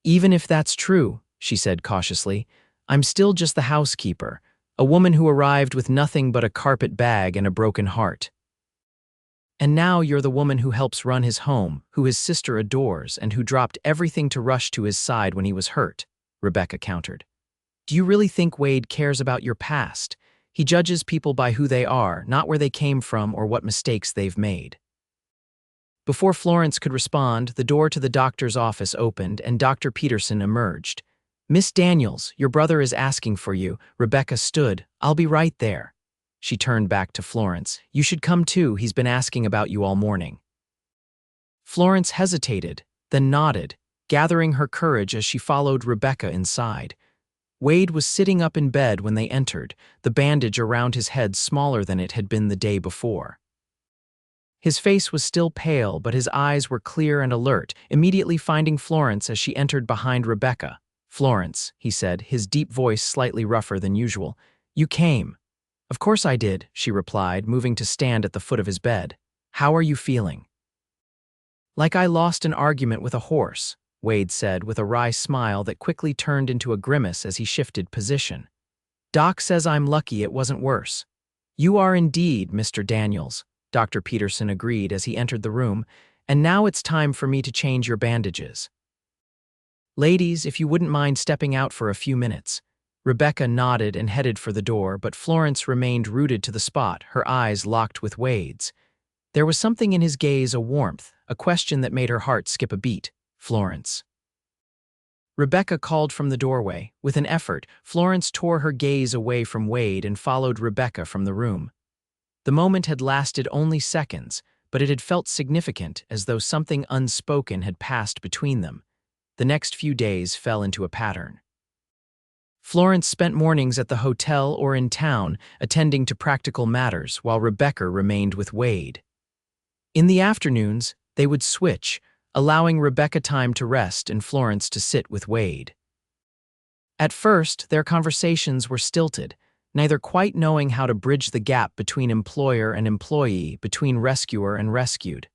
Even if that's true, she said cautiously, I'm still just the housekeeper, a woman who arrived with nothing but a carpet bag and a broken heart. And now you're the woman who helps run his home, who his sister adores, and who dropped everything to rush to his side when he was hurt, Rebecca countered. Do you really think Wade cares about your past? He judges people by who they are, not where they came from or what mistakes they've made. Before Florence could respond, the door to the doctor's office opened and Dr. Peterson emerged. Miss Daniels, your brother is asking for you. Rebecca stood. I'll be right there. She turned back to Florence. You should come too, he's been asking about you all morning. Florence hesitated, then nodded, gathering her courage as she followed Rebecca inside. Wade was sitting up in bed when they entered, the bandage around his head smaller than it had been the day before. His face was still pale, but his eyes were clear and alert, immediately finding Florence as she entered behind Rebecca. Florence, he said, his deep voice slightly rougher than usual. You came. Of course I did, she replied, moving to stand at the foot of his bed. How are you feeling? Like I lost an argument with a horse, Wade said with a wry smile that quickly turned into a grimace as he shifted position. Doc says I'm lucky it wasn't worse. You are indeed, Mr. Daniels, Dr. Peterson agreed as he entered the room, and now it's time for me to change your bandages. Ladies, if you wouldn't mind stepping out for a few minutes. Rebecca nodded and headed for the door, but Florence remained rooted to the spot, her eyes locked with Wade's. There was something in his gaze, a warmth, a question that made her heart skip a beat. Florence. Rebecca called from the doorway. With an effort, Florence tore her gaze away from Wade and followed Rebecca from the room. The moment had lasted only seconds, but it had felt significant, as though something unspoken had passed between them. The next few days fell into a pattern. Florence spent mornings at the hotel or in town, attending to practical matters, while Rebecca remained with Wade. In the afternoons, they would switch, allowing Rebecca time to rest and Florence to sit with Wade. At first, their conversations were stilted, neither quite knowing how to bridge the gap between employer and employee, between rescuer and rescued.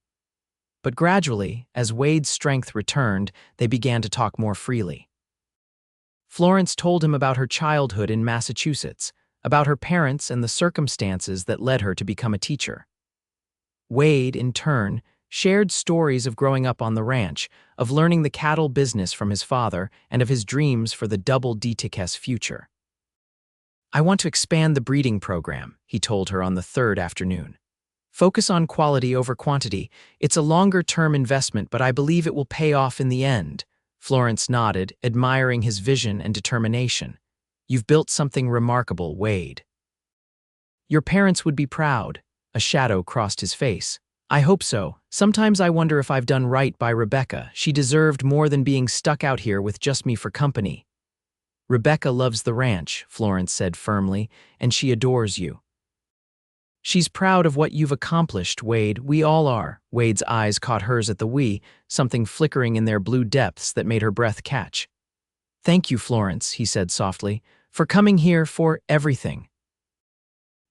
But gradually, as Wade's strength returned, they began to talk more freely. Florence told him about her childhood in Massachusetts, about her parents and the circumstances that led her to become a teacher. Wade, in turn, shared stories of growing up on the ranch, of learning the cattle business from his father, and of his dreams for the double DTK's future. I want to expand the breeding program, he told her on the third afternoon. Focus on quality over quantity. It's a longer-term investment, but I believe it will pay off in the end. Florence nodded, admiring his vision and determination. You've built something remarkable, Wade. Your parents would be proud. A shadow crossed his face. I hope so. Sometimes I wonder if I've done right by Rebecca. She deserved more than being stuck out here with just me for company. Rebecca loves the ranch, Florence said firmly, and she adores you. She's proud of what you've accomplished, Wade. We all are. Wade's eyes caught hers at the we, something flickering in their blue depths that made her breath catch. Thank you, Florence, he said softly, for coming here, for everything.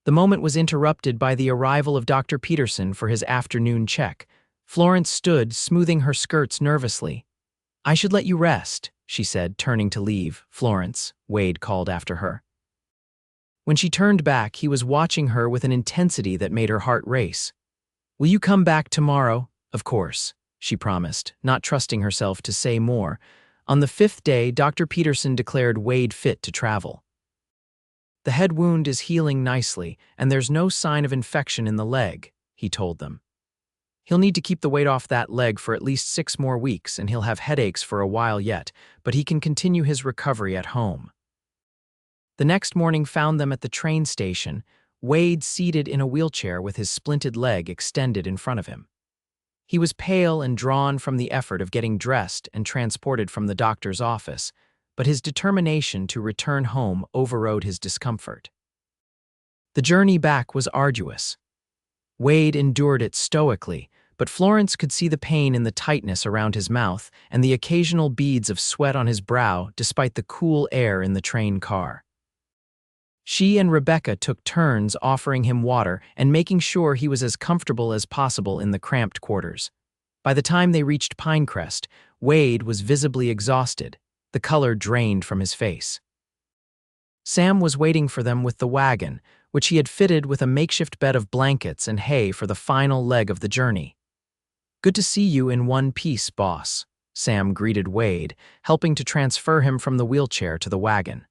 The moment was interrupted by the arrival of Dr. Peterson for his afternoon check. Florence stood, smoothing her skirts nervously. "I should let you rest," she said, turning to leave. "Florence," Wade called after her. When she turned back, he was watching her with an intensity that made her heart race. "Will you come back tomorrow?" "Of course," she promised, not trusting herself to say more. On the 5th day, Dr. Peterson declared Wade fit to travel. "The head wound is healing nicely, and there's no sign of infection in the leg," he told them. "He'll need to keep the weight off that leg for at least 6 more weeks, and he'll have headaches for a while yet, but he can continue his recovery at home." The next morning found them at the train station, Wade seated in a wheelchair with his splinted leg extended in front of him. He was pale and drawn from the effort of getting dressed and transported from the doctor's office, but his determination to return home overrode his discomfort. The journey back was arduous. Wade endured it stoically, but Florence could see the pain in the tightness around his mouth and the occasional beads of sweat on his brow despite the cool air in the train car. She and Rebecca took turns offering him water and making sure he was as comfortable as possible in the cramped quarters. By the time they reached Pinecrest, Wade was visibly exhausted, the color drained from his face. Sam was waiting for them with the wagon, which he had fitted with a makeshift bed of blankets and hay for the final leg of the journey. "Good to see you in one piece, boss," Sam greeted Wade, helping to transfer him from the wheelchair to the wagon.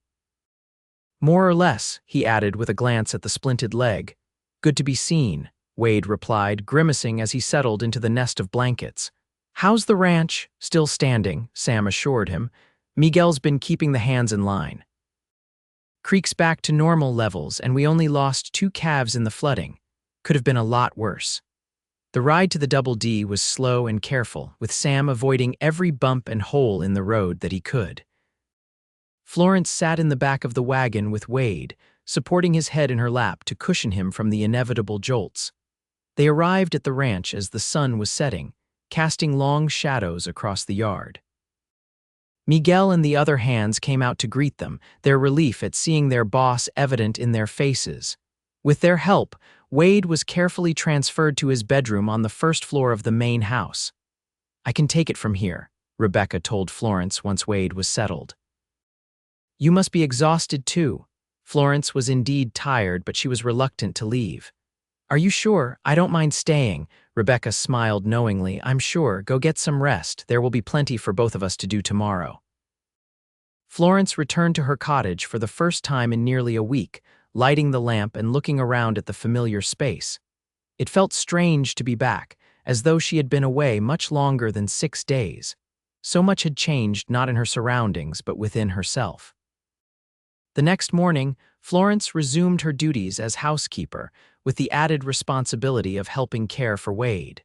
"More or less," he added with a glance at the splinted leg. "Good to be seen," Wade replied, grimacing as he settled into the nest of blankets. "How's the ranch?" "Still standing," Sam assured him. "Miguel's been keeping the hands in line. Creek's back to normal levels, and we only lost 2 calves in the flooding. Could have been a lot worse." The ride to the Double D was slow and careful, with Sam avoiding every bump and hole in the road that he could. Florence sat in the back of the wagon with Wade, supporting his head in her lap to cushion him from the inevitable jolts. They arrived at the ranch as the sun was setting, casting long shadows across the yard. Miguel and the other hands came out to greet them, their relief at seeing their boss evident in their faces. With their help, Wade was carefully transferred to his bedroom on the 1st floor of the main house. "I can take it from here," Rebecca told Florence once Wade was settled. "You must be exhausted too." Florence was indeed tired, but she was reluctant to leave. "Are you sure? I don't mind staying." Rebecca smiled knowingly. "I'm sure. Go get some rest. There will be plenty for both of us to do tomorrow." Florence returned to her cottage for the first time in nearly a week, lighting the lamp and looking around at the familiar space. It felt strange to be back, as though she had been away much longer than 6 days. So much had changed, not in her surroundings, but within herself. The next morning, Florence resumed her duties as housekeeper, with the added responsibility of helping care for Wade.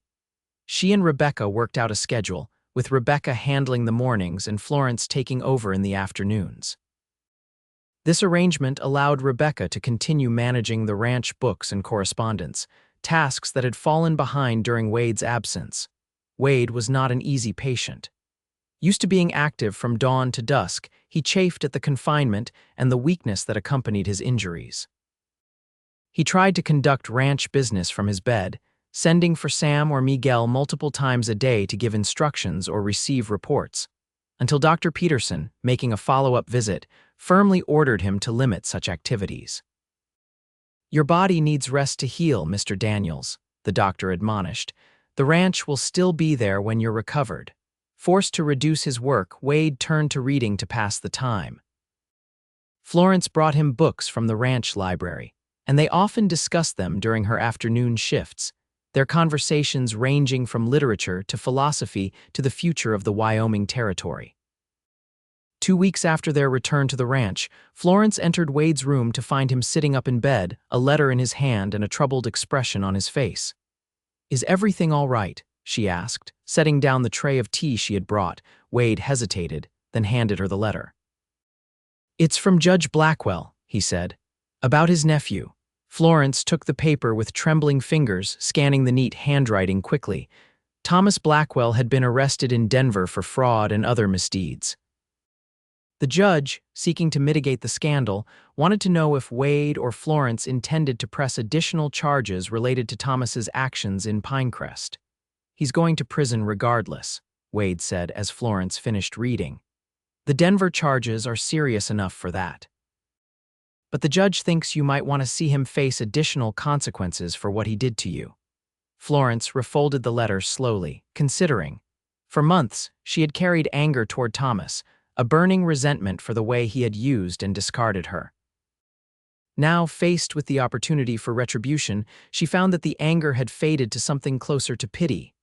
She and Rebecca worked out a schedule, with Rebecca handling the mornings and Florence taking over in the afternoons. This arrangement allowed Rebecca to continue managing the ranch books and correspondence, tasks that had fallen behind during Wade's absence. Wade was not an easy patient. Used to being active from dawn to dusk, he chafed at the confinement and the weakness that accompanied his injuries. He tried to conduct ranch business from his bed, sending for Sam or Miguel multiple times a day to give instructions or receive reports, until Dr. Peterson, making a follow-up visit, firmly ordered him to limit such activities. "Your body needs rest to heal, Mr. Daniels," the doctor admonished. "The ranch will still be there when you're recovered." Forced to reduce his work, Wade turned to reading to pass the time. Florence brought him books from the ranch library, and they often discussed them during her afternoon shifts, their conversations ranging from literature to philosophy to the future of the Wyoming Territory. 2 weeks after their return to the ranch, Florence entered Wade's room to find him sitting up in bed, a letter in his hand and a troubled expression on his face. "Is everything all right?" she asked, setting down the tray of tea she had brought. Wade hesitated, then handed her the letter. "It's from Judge Blackwell," he said, "about his nephew." Florence took the paper with trembling fingers, scanning the neat handwriting quickly. Thomas Blackwell had been arrested in Denver for fraud and other misdeeds. The judge, seeking to mitigate the scandal, wanted to know if Wade or Florence intended to press additional charges related to Thomas's actions in Pinecrest. "He's going to prison regardless," Wade said as Florence finished reading. "The Denver charges are serious enough for that. But the judge thinks you might want to see him face additional consequences for what he did to you." Florence refolded the letter slowly, considering. For months, she had carried anger toward Thomas, a burning resentment for the way he had used and discarded her. Now, faced with the opportunity for retribution, she found that the anger had faded to something closer to pity.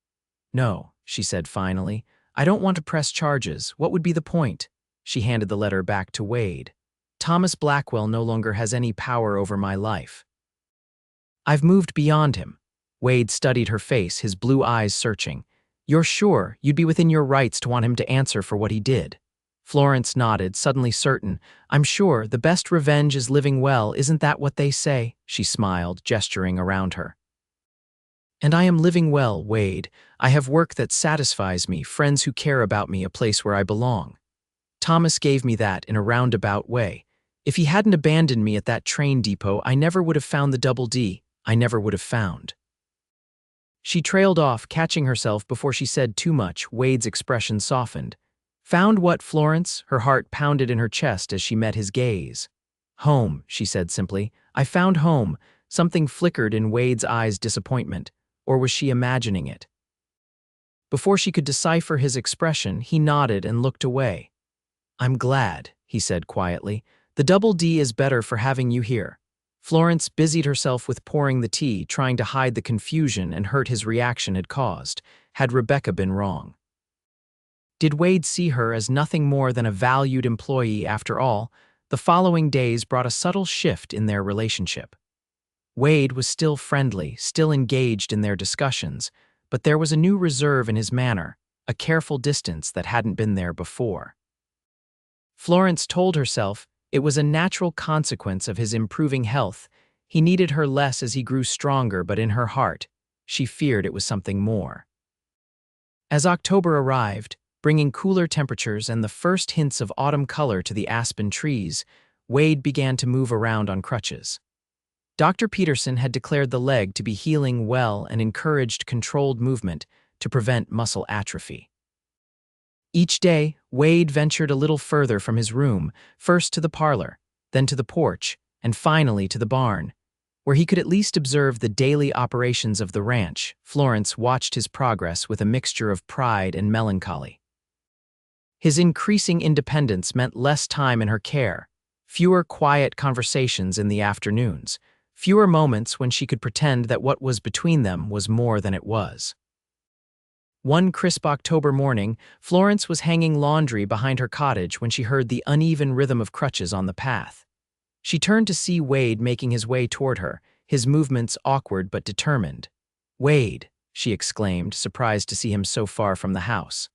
"No," she said finally, "I don't want to press charges. What would be the point?" She handed the letter back to Wade. "Thomas Blackwell no longer has any power over my life. I've moved beyond him." Wade studied her face, his blue eyes searching. "You're sure you'd be within your rights to want him to answer for what he did?" Florence nodded, suddenly certain. "I'm sure the best revenge is living well, isn't that what they say?" She smiled, gesturing around her. "And I am living well, Wade. I have work that satisfies me, friends who care about me, a place where I belong. Thomas gave me that in a roundabout way. If he hadn't abandoned me at that train depot, I never would have found the Double D. I never would have found." She trailed off, catching herself before she said too much. Wade's expression softened. "Found what, Florence?" Her heart pounded in her chest as she met his gaze. "Home," she said simply. "I found home." Something flickered in Wade's eyes, disappointment. Or was she imagining it? Before she could decipher his expression, he nodded and looked away. "I'm glad," he said quietly. "The Double D is better for having you here." Florence busied herself with pouring the tea, trying to hide the confusion and hurt his reaction had caused. Had Rebecca been wrong? Did Wade see her as nothing more than a valued employee after all? The following days brought a subtle shift in their relationship. Wade was still friendly, still engaged in their discussions, but there was a new reserve in his manner, a careful distance that hadn't been there before. Florence told herself it was a natural consequence of his improving health. He needed her less as he grew stronger, but in her heart, she feared it was something more. As October arrived, bringing cooler temperatures and the first hints of autumn color to the aspen trees, Wade began to move around on crutches. Dr. Peterson had declared the leg to be healing well and encouraged controlled movement to prevent muscle atrophy. Each day, Wade ventured a little further from his room, first to the parlor, then to the porch, and finally to the barn, where he could at least observe the daily operations of the ranch. Florence watched his progress with a mixture of pride and melancholy. His increasing independence meant less time in her care, fewer quiet conversations in the afternoons, fewer moments when she could pretend that what was between them was more than it was. One crisp October morning, Florence was hanging laundry behind her cottage when she heard the uneven rhythm of crutches on the path. She turned to see Wade making his way toward her, his movements awkward but determined. "Wade," she exclaimed, surprised to see him so far from the house.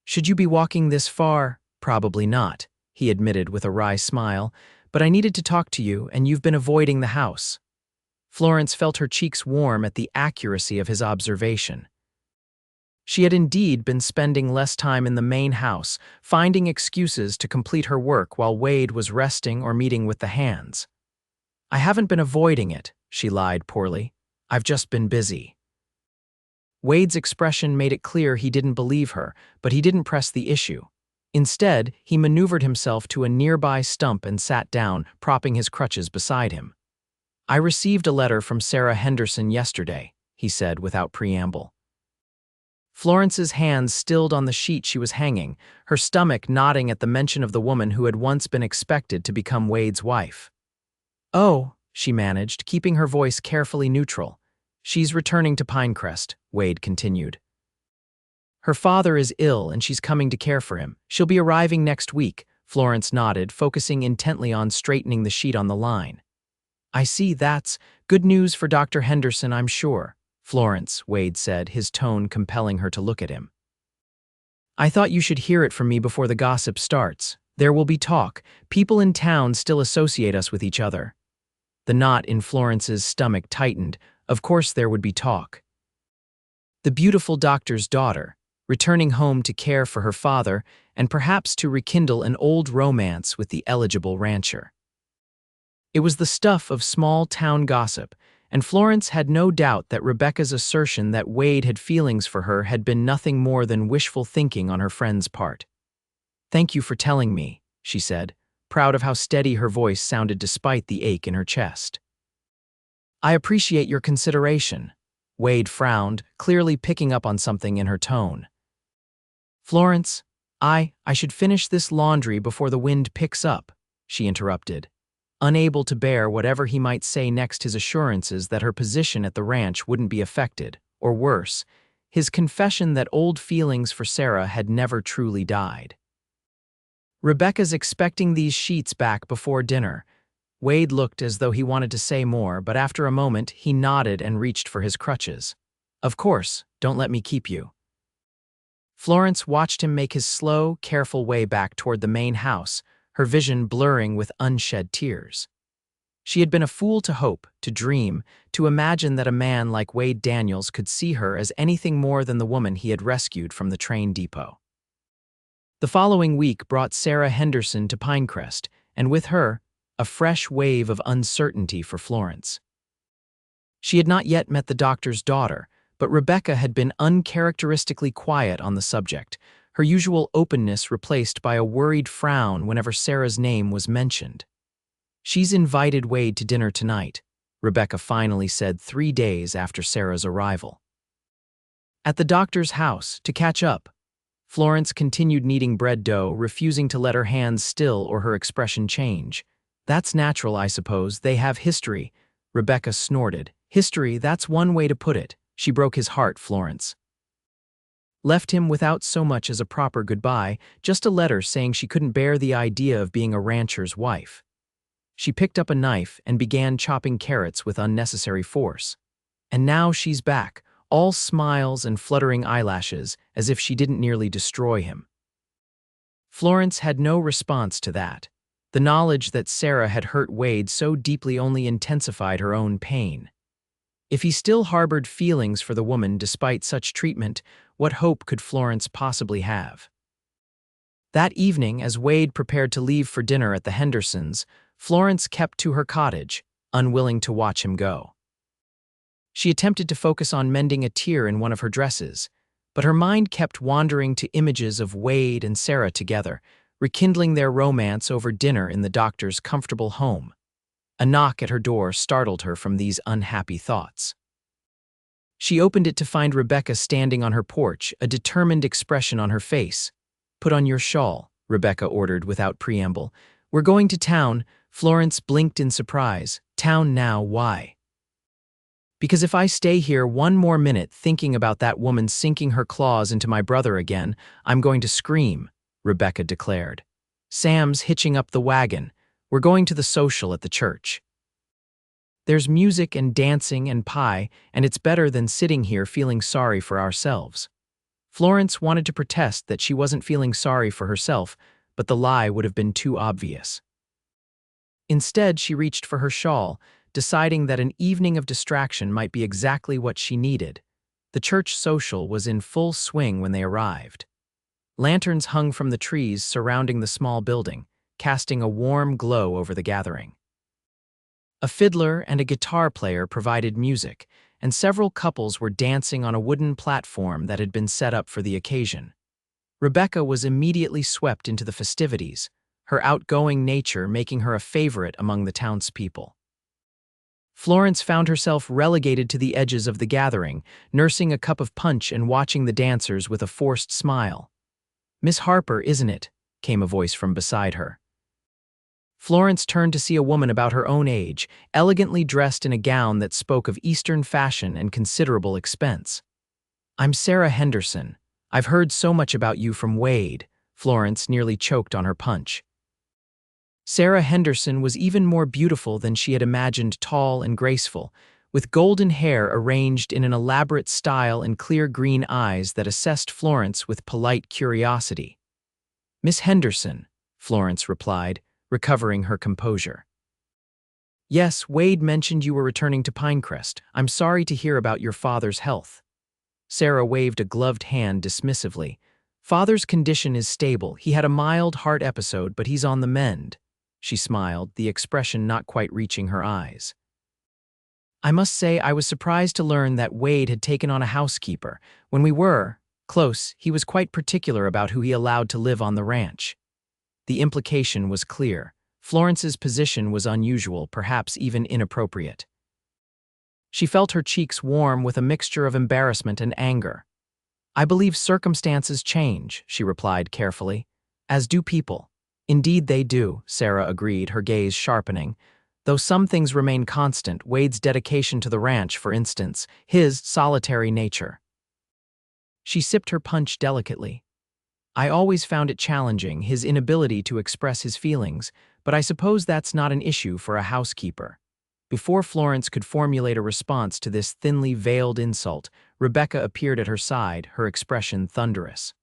"Should you be walking this far?" "Probably not," he admitted with a wry smile, "but I needed to talk to you, and you've been avoiding the house." Florence felt her cheeks warm at the accuracy of his observation. She had indeed been spending less time in the main house, finding excuses to complete her work while Wade was resting or meeting with the hands. "I haven't been avoiding it," she lied poorly. "I've just been busy." Wade's expression made it clear he didn't believe her, but he didn't press the issue. Instead, he maneuvered himself to a nearby stump and sat down, propping his crutches beside him. "I received a letter from Sarah Henderson yesterday," he said without preamble. Florence's hands stilled on the sheet she was hanging, her stomach knotting at the mention of the woman who had once been expected to become Wade's wife. "Oh," she managed, keeping her voice carefully neutral. "She's returning to Pinecrest," Wade continued. "Her father is ill and she's coming to care for him. She'll be arriving next week." Florence nodded, focusing intently on straightening the sheet on the line. "I see, that's good news for Dr. Henderson, I'm sure." "Florence," Wade said, his tone compelling her to look at him. "I thought you should hear it from me before the gossip starts. There will be talk. People in town still associate us with each other." The knot in Florence's stomach tightened. Of course there would be talk. The beautiful doctor's daughter, returning home to care for her father and perhaps to rekindle an old romance with the eligible rancher. It was the stuff of small-town gossip, and Florence had no doubt that Rebecca's assertion that Wade had feelings for her had been nothing more than wishful thinking on her friend's part. "Thank you for telling me," she said, proud of how steady her voice sounded despite the ache in her chest. "I appreciate your consideration." Wade frowned, clearly picking up on something in her tone. "Florence, I should finish this laundry before the wind picks up," she interrupted, unable to bear whatever he might say next, his assurances that her position at the ranch wouldn't be affected, or worse, his confession that old feelings for Sarah had never truly died. "Rebecca's expecting these sheets back before dinner." Wade looked as though he wanted to say more, but after a moment he nodded and reached for his crutches. "Of course, don't let me keep you." Florence watched him make his slow, careful way back toward the main house, her vision blurring with unshed tears. She had been a fool to hope, to dream, to imagine that a man like Wade Daniels could see her as anything more than the woman he had rescued from the train depot. The following week brought Sarah Henderson to Pinecrest, and with her, a fresh wave of uncertainty for Florence. She had not yet met the doctor's daughter, but Rebecca had been uncharacteristically quiet on the subject, her usual openness replaced by a worried frown whenever Sarah's name was mentioned. "She's invited Wade to dinner tonight," Rebecca finally said 3 days after Sarah's arrival. At the doctor's house, to catch up. Florence continued kneading bread dough, refusing to let her hands still or her expression change. "That's natural, I suppose. They have history." Rebecca snorted. "History, that's one way to put it." She broke his heart, Florence. Left him without so much as a proper goodbye, just a letter saying she couldn't bear the idea of being a rancher's wife. She picked up a knife and began chopping carrots with unnecessary force. And now she's back, all smiles and fluttering eyelashes, as if she didn't nearly destroy him. Florence had no response to that. The knowledge that Sarah had hurt Wade so deeply only intensified her own pain. If he still harbored feelings for the woman despite such treatment, what hope could Florence possibly have? That evening, as Wade prepared to leave for dinner at the Hendersons', Florence kept to her cottage, unwilling to watch him go. She attempted to focus on mending a tear in one of her dresses, but her mind kept wandering to images of Wade and Sarah together, rekindling their romance over dinner in the doctor's comfortable home. A knock at her door startled her from these unhappy thoughts. She opened it to find Rebecca standing on her porch, a determined expression on her face. "Put on your shawl," Rebecca ordered without preamble. "We're going to town." Florence blinked in surprise. "Town now, why?" "Because if I stay here one more minute thinking about that woman sinking her claws into my brother again, I'm going to scream," Rebecca declared. "Sam's hitching up the wagon. We're going to the social at the church. There's music and dancing and pie, and it's better than sitting here feeling sorry for ourselves." Florence wanted to protest that she wasn't feeling sorry for herself, but the lie would have been too obvious. Instead, she reached for her shawl, deciding that an evening of distraction might be exactly what she needed. The church social was in full swing when they arrived. Lanterns hung from the trees surrounding the small building, casting a warm glow over the gathering. A fiddler and a guitar player provided music, and several couples were dancing on a wooden platform that had been set up for the occasion. Rebecca was immediately swept into the festivities, her outgoing nature making her a favorite among the townspeople. Florence found herself relegated to the edges of the gathering, nursing a cup of punch and watching the dancers with a forced smile. "Miss Harper, isn't it?" came a voice from beside her. Florence turned to see a woman about her own age, elegantly dressed in a gown that spoke of Eastern fashion and considerable expense. "I'm Sarah Henderson. I've heard so much about you from Wade." Florence nearly choked on her punch. Sarah Henderson was even more beautiful than she had imagined, tall and graceful, with golden hair arranged in an elaborate style and clear green eyes that assessed Florence with polite curiosity. "Miss Henderson," Florence replied, recovering her composure. "Yes, Wade mentioned you were returning to Pinecrest. I'm sorry to hear about your father's health." Sarah waved a gloved hand dismissively. "Father's condition is stable. He had a mild heart episode, but he's on the mend." She smiled, the expression not quite reaching her eyes. I must say I was surprised to learn that Wade had taken on a housekeeper. When we were close, he was quite particular about who he allowed to live on the ranch. The implication was clear. Florence's position was unusual, perhaps even inappropriate. She felt her cheeks warm with a mixture of embarrassment and anger. I believe circumstances change, she replied carefully. As do people. Indeed they do, Sarah agreed, her gaze sharpening. Though some things remain constant, Wade's dedication to the ranch, for instance, his solitary nature. She sipped her punch delicately. I always found it challenging, his inability to express his feelings, but I suppose that's not an issue for a housekeeper. Before Florence could formulate a response to this thinly veiled insult, Rebecca appeared at her side, her expression thunderous.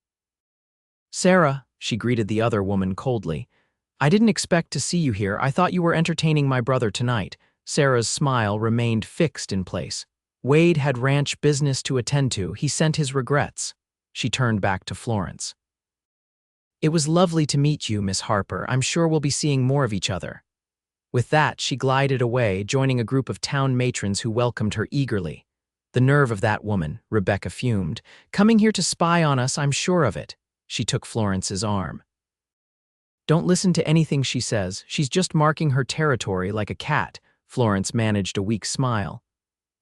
Sarah, she greeted the other woman coldly. I didn't expect to see you here. I thought you were entertaining my brother tonight. Sarah's smile remained fixed in place. Wade had ranch business to attend to. He sent his regrets. She turned back to Florence. It was lovely to meet you, Miss Harper. I'm sure we'll be seeing more of each other. With that, she glided away, joining a group of town matrons who welcomed her eagerly. The nerve of that woman, Rebecca fumed. Coming here to spy on us, I'm sure of it. She took Florence's arm. Don't listen to anything she says. She's just marking her territory like a cat. Florence managed a weak smile.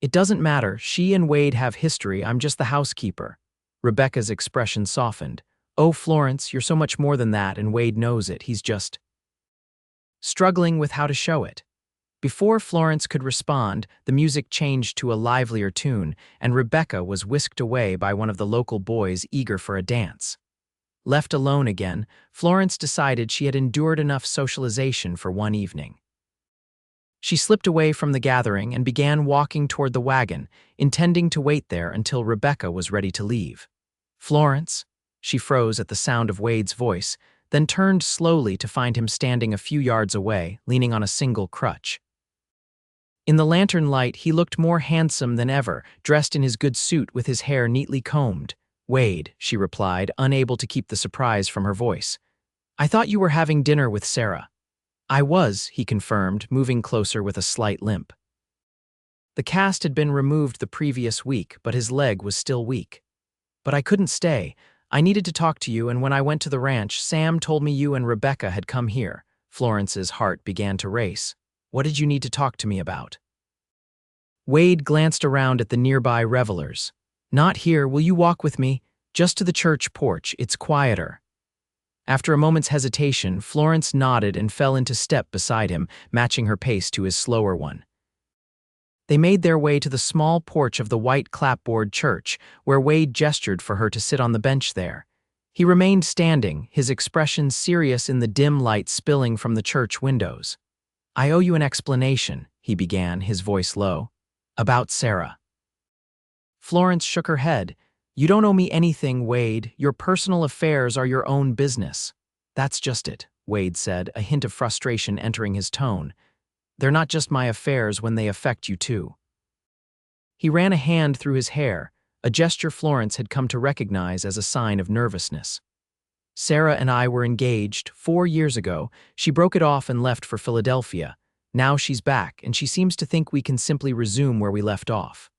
It doesn't matter. She and Wade have history. I'm just the housekeeper. Rebecca's expression softened. Oh, Florence, you're so much more than that, and Wade knows it. He's just struggling with how to show it. Before Florence could respond, the music changed to a livelier tune, and Rebecca was whisked away by one of the local boys eager for a dance. Left alone again, Florence decided she had endured enough socialization for one evening. She slipped away from the gathering and began walking toward the wagon, intending to wait there until Rebecca was ready to leave. Florence? She froze at the sound of Wade's voice, then turned slowly to find him standing a few yards away, leaning on a single crutch. In the lantern light, he looked more handsome than ever, dressed in his good suit with his hair neatly combed. Wade, she replied, unable to keep the surprise from her voice. I thought you were having dinner with Sarah. I was, he confirmed, moving closer with a slight limp. The cast had been removed the previous week, but his leg was still weak. But I couldn't stay. I needed to talk to you, and when I went to the ranch, Sam told me you and Rebecca had come here. Florence's heart began to race. What did you need to talk to me about? Wade glanced around at the nearby revelers. Not here. Will you walk with me? Just to the church porch. It's quieter. After a moment's hesitation, Florence nodded and fell into step beside him, matching her pace to his slower one. They made their way to the small porch of the white clapboard church, where Wade gestured for her to sit on the bench there. He remained standing, his expression serious in the dim light spilling from the church windows. I owe you an explanation, he began, his voice low. About Sarah. Florence shook her head. You don't owe me anything, Wade. Your personal affairs are your own business. That's just it, Wade said, a hint of frustration entering his tone. They're not just my affairs when they affect you too. He ran a hand through his hair, a gesture Florence had come to recognize as a sign of nervousness. Sarah and I were engaged 4 years ago. She broke it off and left for Philadelphia. Now she's back, and she seems to think we can simply resume where we left off.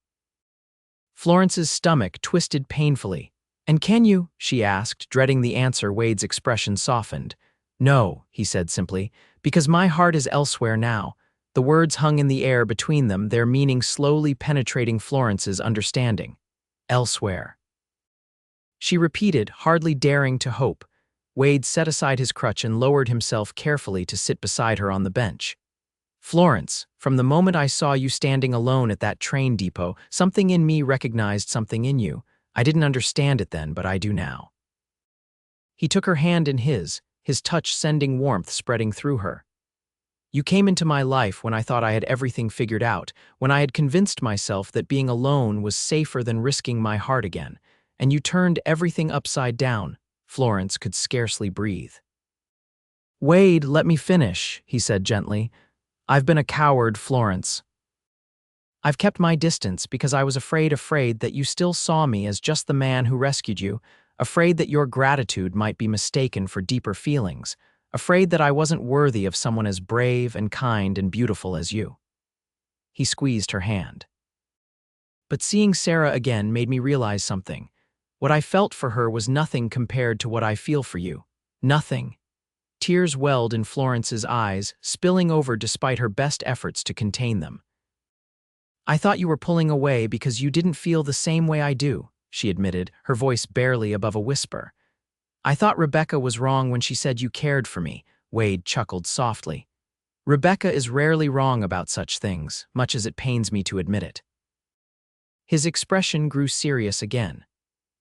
Florence's stomach twisted painfully. And can you? She asked, dreading the answer. Wade's expression softened. No, he said simply, because my heart is elsewhere now. The words hung in the air between them, their meaning slowly penetrating Florence's understanding. Elsewhere. She repeated, hardly daring to hope. Wade set aside his crutch and lowered himself carefully to sit beside her on the bench. Florence, from the moment I saw you standing alone at that train depot, something in me recognized something in you. I didn't understand it then, but I do now. He took her hand in his touch sending warmth spreading through her. You came into my life when I thought I had everything figured out, when I had convinced myself that being alone was safer than risking my heart again, and you turned everything upside down. Florence could scarcely breathe. Wade, let me finish, he said gently. I've been a coward, Florence. I've kept my distance because I was afraid that you still saw me as just the man who rescued you, afraid that your gratitude might be mistaken for deeper feelings, afraid that I wasn't worthy of someone as brave and kind and beautiful as you. He squeezed her hand. But seeing Sarah again made me realize something. What I felt for her was nothing compared to what I feel for you. Nothing. Tears welled in Florence's eyes, spilling over despite her best efforts to contain them. I thought you were pulling away because you didn't feel the same way I do, she admitted, her voice barely above a whisper. I thought Rebecca was wrong when she said you cared for me, Wade chuckled softly. Rebecca is rarely wrong about such things, much as it pains me to admit it. His expression grew serious again.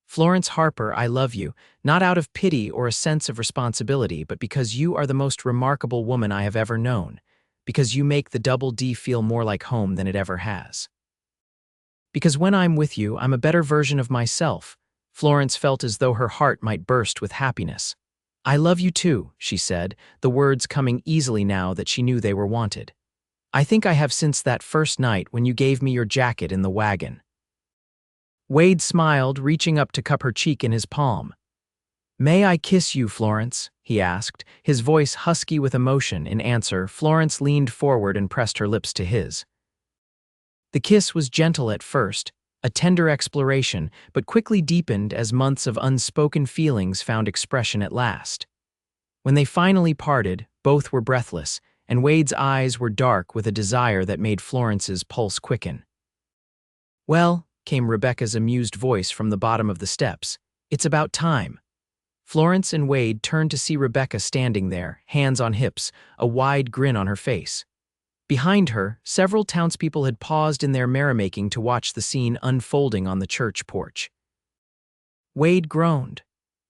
Florence Harper, I love you, not out of pity or a sense of responsibility, but because you are the most remarkable woman I have ever known, because you make the Double D feel more like home than it ever has. Because when I'm with you, I'm a better version of myself. Florence felt as though her heart might burst with happiness. I love you too, she said, the words coming easily now that she knew they were wanted. I think I have since that first night when you gave me your jacket in the wagon. Wade smiled, reaching up to cup her cheek in his palm. May I kiss you, Florence? He asked, his voice husky with emotion. In answer, Florence leaned forward and pressed her lips to his. The kiss was gentle at first, a tender exploration, but quickly deepened as months of unspoken feelings found expression at last. When they finally parted, both were breathless, and Wade's eyes were dark with a desire that made Florence's pulse quicken. Well, came Rebecca's amused voice from the bottom of the steps, it's about time. Florence and Wade turned to see Rebecca standing there, hands on hips, a wide grin on her face. Behind her, several townspeople had paused in their merrymaking to watch the scene unfolding on the church porch. Wade groaned.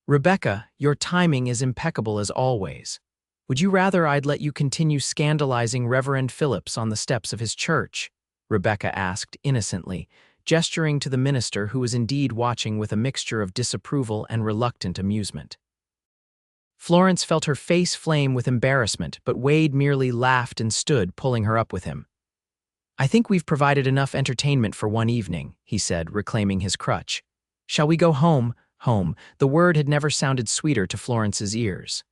Rebecca, your timing is impeccable as always. Would you rather I'd let you continue scandalizing Reverend Phillips on the steps of his church? Rebecca asked innocently, gesturing to the minister who was indeed watching with a mixture of disapproval and reluctant amusement. Florence felt her face flame with embarrassment, but Wade merely laughed and stood, pulling her up with him. I think we've provided enough entertainment for one evening, he said, reclaiming his crutch. Shall we go home? Home. The word had never sounded sweeter to Florence's ears.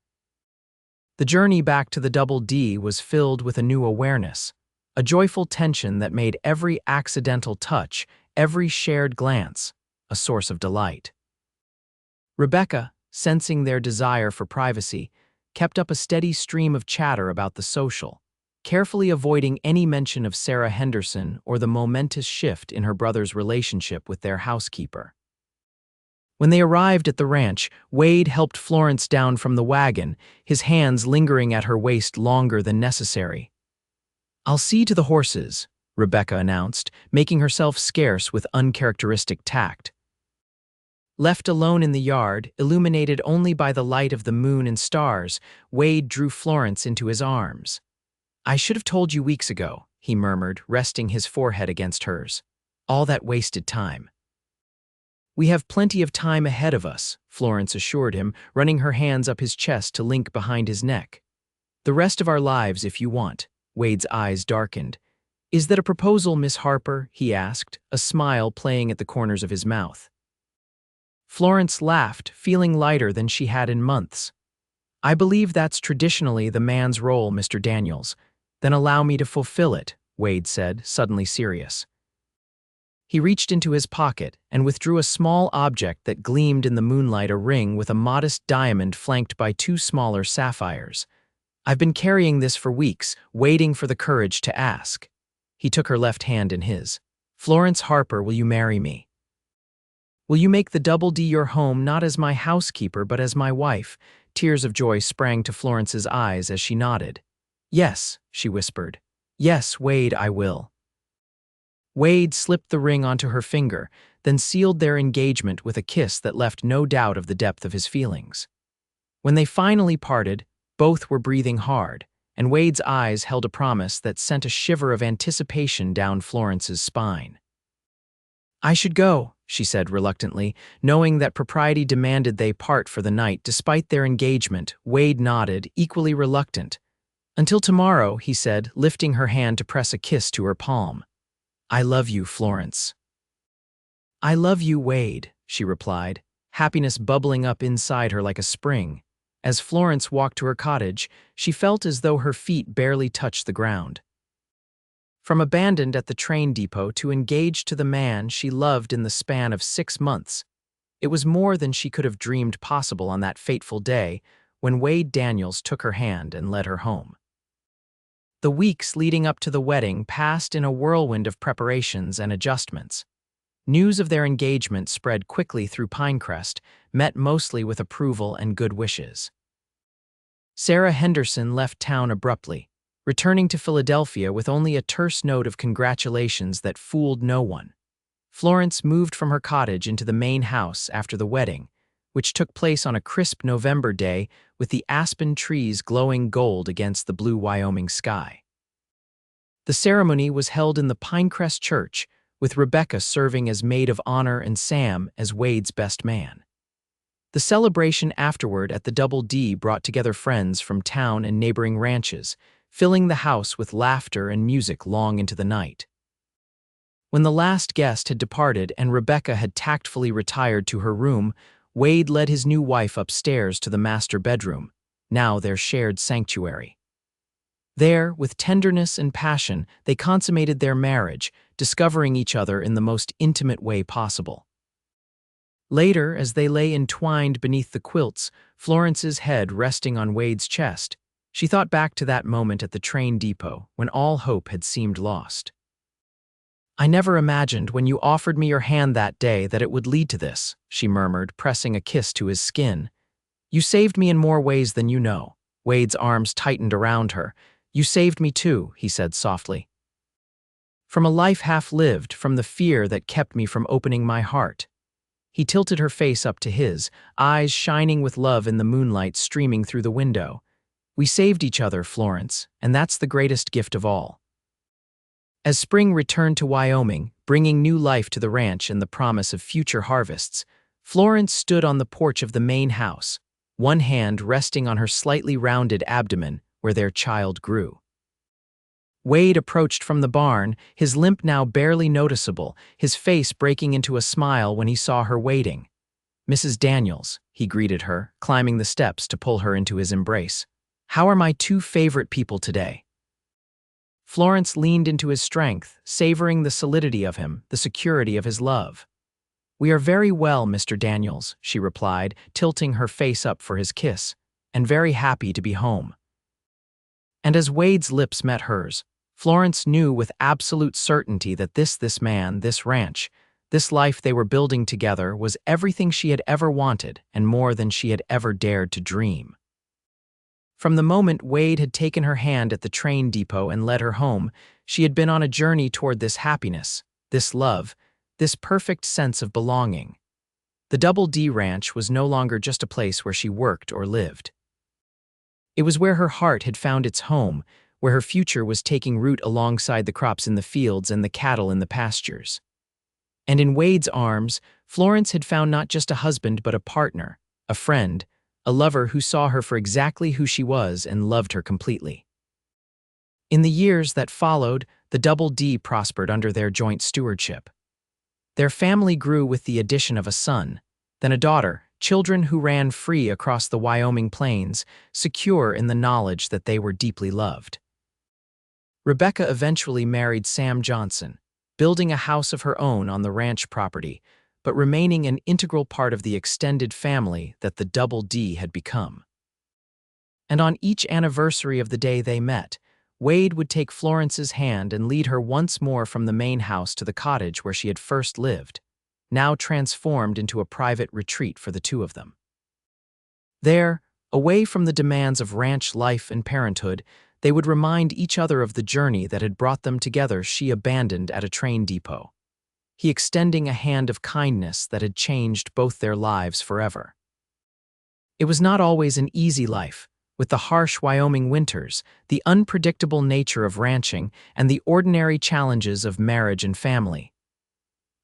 The journey back to the Double D was filled with a new awareness, a joyful tension that made every accidental touch, every shared glance, a source of delight. Rebecca, sensing their desire for privacy, kept up a steady stream of chatter about the social, carefully avoiding any mention of Sarah Henderson or the momentous shift in her brother's relationship with their housekeeper. When they arrived at the ranch, Wade helped Florence down from the wagon, his hands lingering at her waist longer than necessary. I'll see to the horses, Rebecca announced, making herself scarce with uncharacteristic tact. Left alone in the yard, illuminated only by the light of the moon and stars, Wade drew Florence into his arms. I should have told you weeks ago, he murmured, resting his forehead against hers. All that wasted time. We have plenty of time ahead of us, Florence assured him, running her hands up his chest to link behind his neck. The rest of our lives, if you want. Wade's eyes darkened. Is that a proposal, Miss Harper? He asked, a smile playing at the corners of his mouth. Florence laughed, feeling lighter than she had in months. I believe that's traditionally the man's role, Mr. Daniels. Then allow me to fulfill it, Wade said, suddenly serious. He reached into his pocket and withdrew a small object that gleamed in the moonlight, a ring with a modest diamond flanked by two smaller sapphires. I've been carrying this for weeks, waiting for the courage to ask. He took her left hand in his. Florence Harper, will you marry me? Will you make the Double D your home not as my housekeeper but as my wife? Tears of joy sprang to Florence's eyes as she nodded. Yes, she whispered. Yes, Wade, I will. Wade slipped the ring onto her finger, then sealed their engagement with a kiss that left no doubt of the depth of his feelings. When they finally parted, both were breathing hard, and Wade's eyes held a promise that sent a shiver of anticipation down Florence's spine. I should go, she said reluctantly, knowing that propriety demanded they part for the night despite their engagement. Wade nodded, equally reluctant. Until tomorrow, he said, lifting her hand to press a kiss to her palm. I love you, Florence. I love you, Wade, she replied, happiness bubbling up inside her like a spring. As Florence walked to her cottage, she felt as though her feet barely touched the ground. From abandoned at the train depot to engaged to the man she loved in the span of 6 months, it was more than she could have dreamed possible on that fateful day when Wade Daniels took her hand and led her home. The weeks leading up to the wedding passed in a whirlwind of preparations and adjustments. News of their engagement spread quickly through Pinecrest, met mostly with approval and good wishes. Sarah Henderson left town abruptly, returning to Philadelphia with only a terse note of congratulations that fooled no one. Florence moved from her cottage into the main house after the wedding, which took place on a crisp November day with the aspen trees glowing gold against the blue Wyoming sky. The ceremony was held in the Pinecrest Church, with Rebecca serving as maid of honor and Sam as Wade's best man. The celebration afterward at the Double D brought together friends from town and neighboring ranches, filling the house with laughter and music long into the night. When the last guest had departed and Rebecca had tactfully retired to her room, Wade led his new wife upstairs to the master bedroom, now their shared sanctuary. There, with tenderness and passion, they consummated their marriage, discovering each other in the most intimate way possible. Later, as they lay entwined beneath the quilts, Florence's head resting on Wade's chest, she thought back to that moment at the train depot when all hope had seemed lost. "I never imagined when you offered me your hand that day that it would lead to this," she murmured, pressing a kiss to his skin. "You saved me in more ways than you know." Wade's arms tightened around her. "You saved me too," he said softly. "From a life half lived, from the fear that kept me from opening my heart." He tilted her face up to his, eyes shining with love in the moonlight streaming through the window. "We saved each other, Florence, and that's the greatest gift of all." As spring returned to Wyoming, bringing new life to the ranch and the promise of future harvests, Florence stood on the porch of the main house, one hand resting on her slightly rounded abdomen where their child grew. Wade approached from the barn, his limp now barely noticeable, his face breaking into a smile when he saw her waiting. "Mrs. Daniels," he greeted her, climbing the steps to pull her into his embrace. "How are my two favorite people today?" Florence leaned into his strength, savoring the solidity of him, the security of his love. "We are very well, Mr. Daniels," she replied, tilting her face up for his kiss, "and very happy to be home." And as Wade's lips met hers, Florence knew with absolute certainty that this man, this ranch, this life they were building together was everything she had ever wanted and more than she had ever dared to dream. From the moment Wade had taken her hand at the train depot and led her home, she had been on a journey toward this happiness, this love, this perfect sense of belonging. The Double D Ranch was no longer just a place where she worked or lived. It was where her heart had found its home, where her future was taking root alongside the crops in the fields and the cattle in the pastures. And in Wade's arms, Florence had found not just a husband but a partner, a friend, a lover who saw her for exactly who she was and loved her completely. In the years that followed, the Double D prospered under their joint stewardship. Their family grew with the addition of a son, then a daughter, children who ran free across the Wyoming plains, secure in the knowledge that they were deeply loved. Rebecca eventually married Sam Johnson, building a house of her own on the ranch property, but remaining an integral part of the extended family that the Double D had become. And on each anniversary of the day they met, Wade would take Florence's hand and lead her once more from the main house to the cottage where she had first lived, now transformed into a private retreat for the two of them. There, away from the demands of ranch life and parenthood, they would remind each other of the journey that had brought them together she abandoned at a train depot, he extending a hand of kindness that had changed both their lives forever. It was not always an easy life, with the harsh Wyoming winters, the unpredictable nature of ranching, and the ordinary challenges of marriage and family.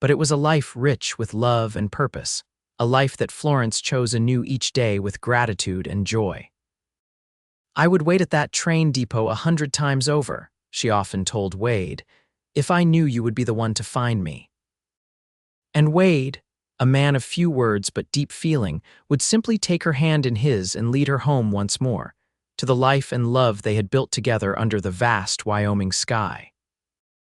But it was a life rich with love and purpose, a life that Florence chose anew each day with gratitude and joy. "I would wait at that train depot 100 times over," she often told Wade, "if I knew you would be the one to find me." And Wade, a man of few words but deep feeling, would simply take her hand in his and lead her home once more, to the life and love they had built together under the vast Wyoming sky.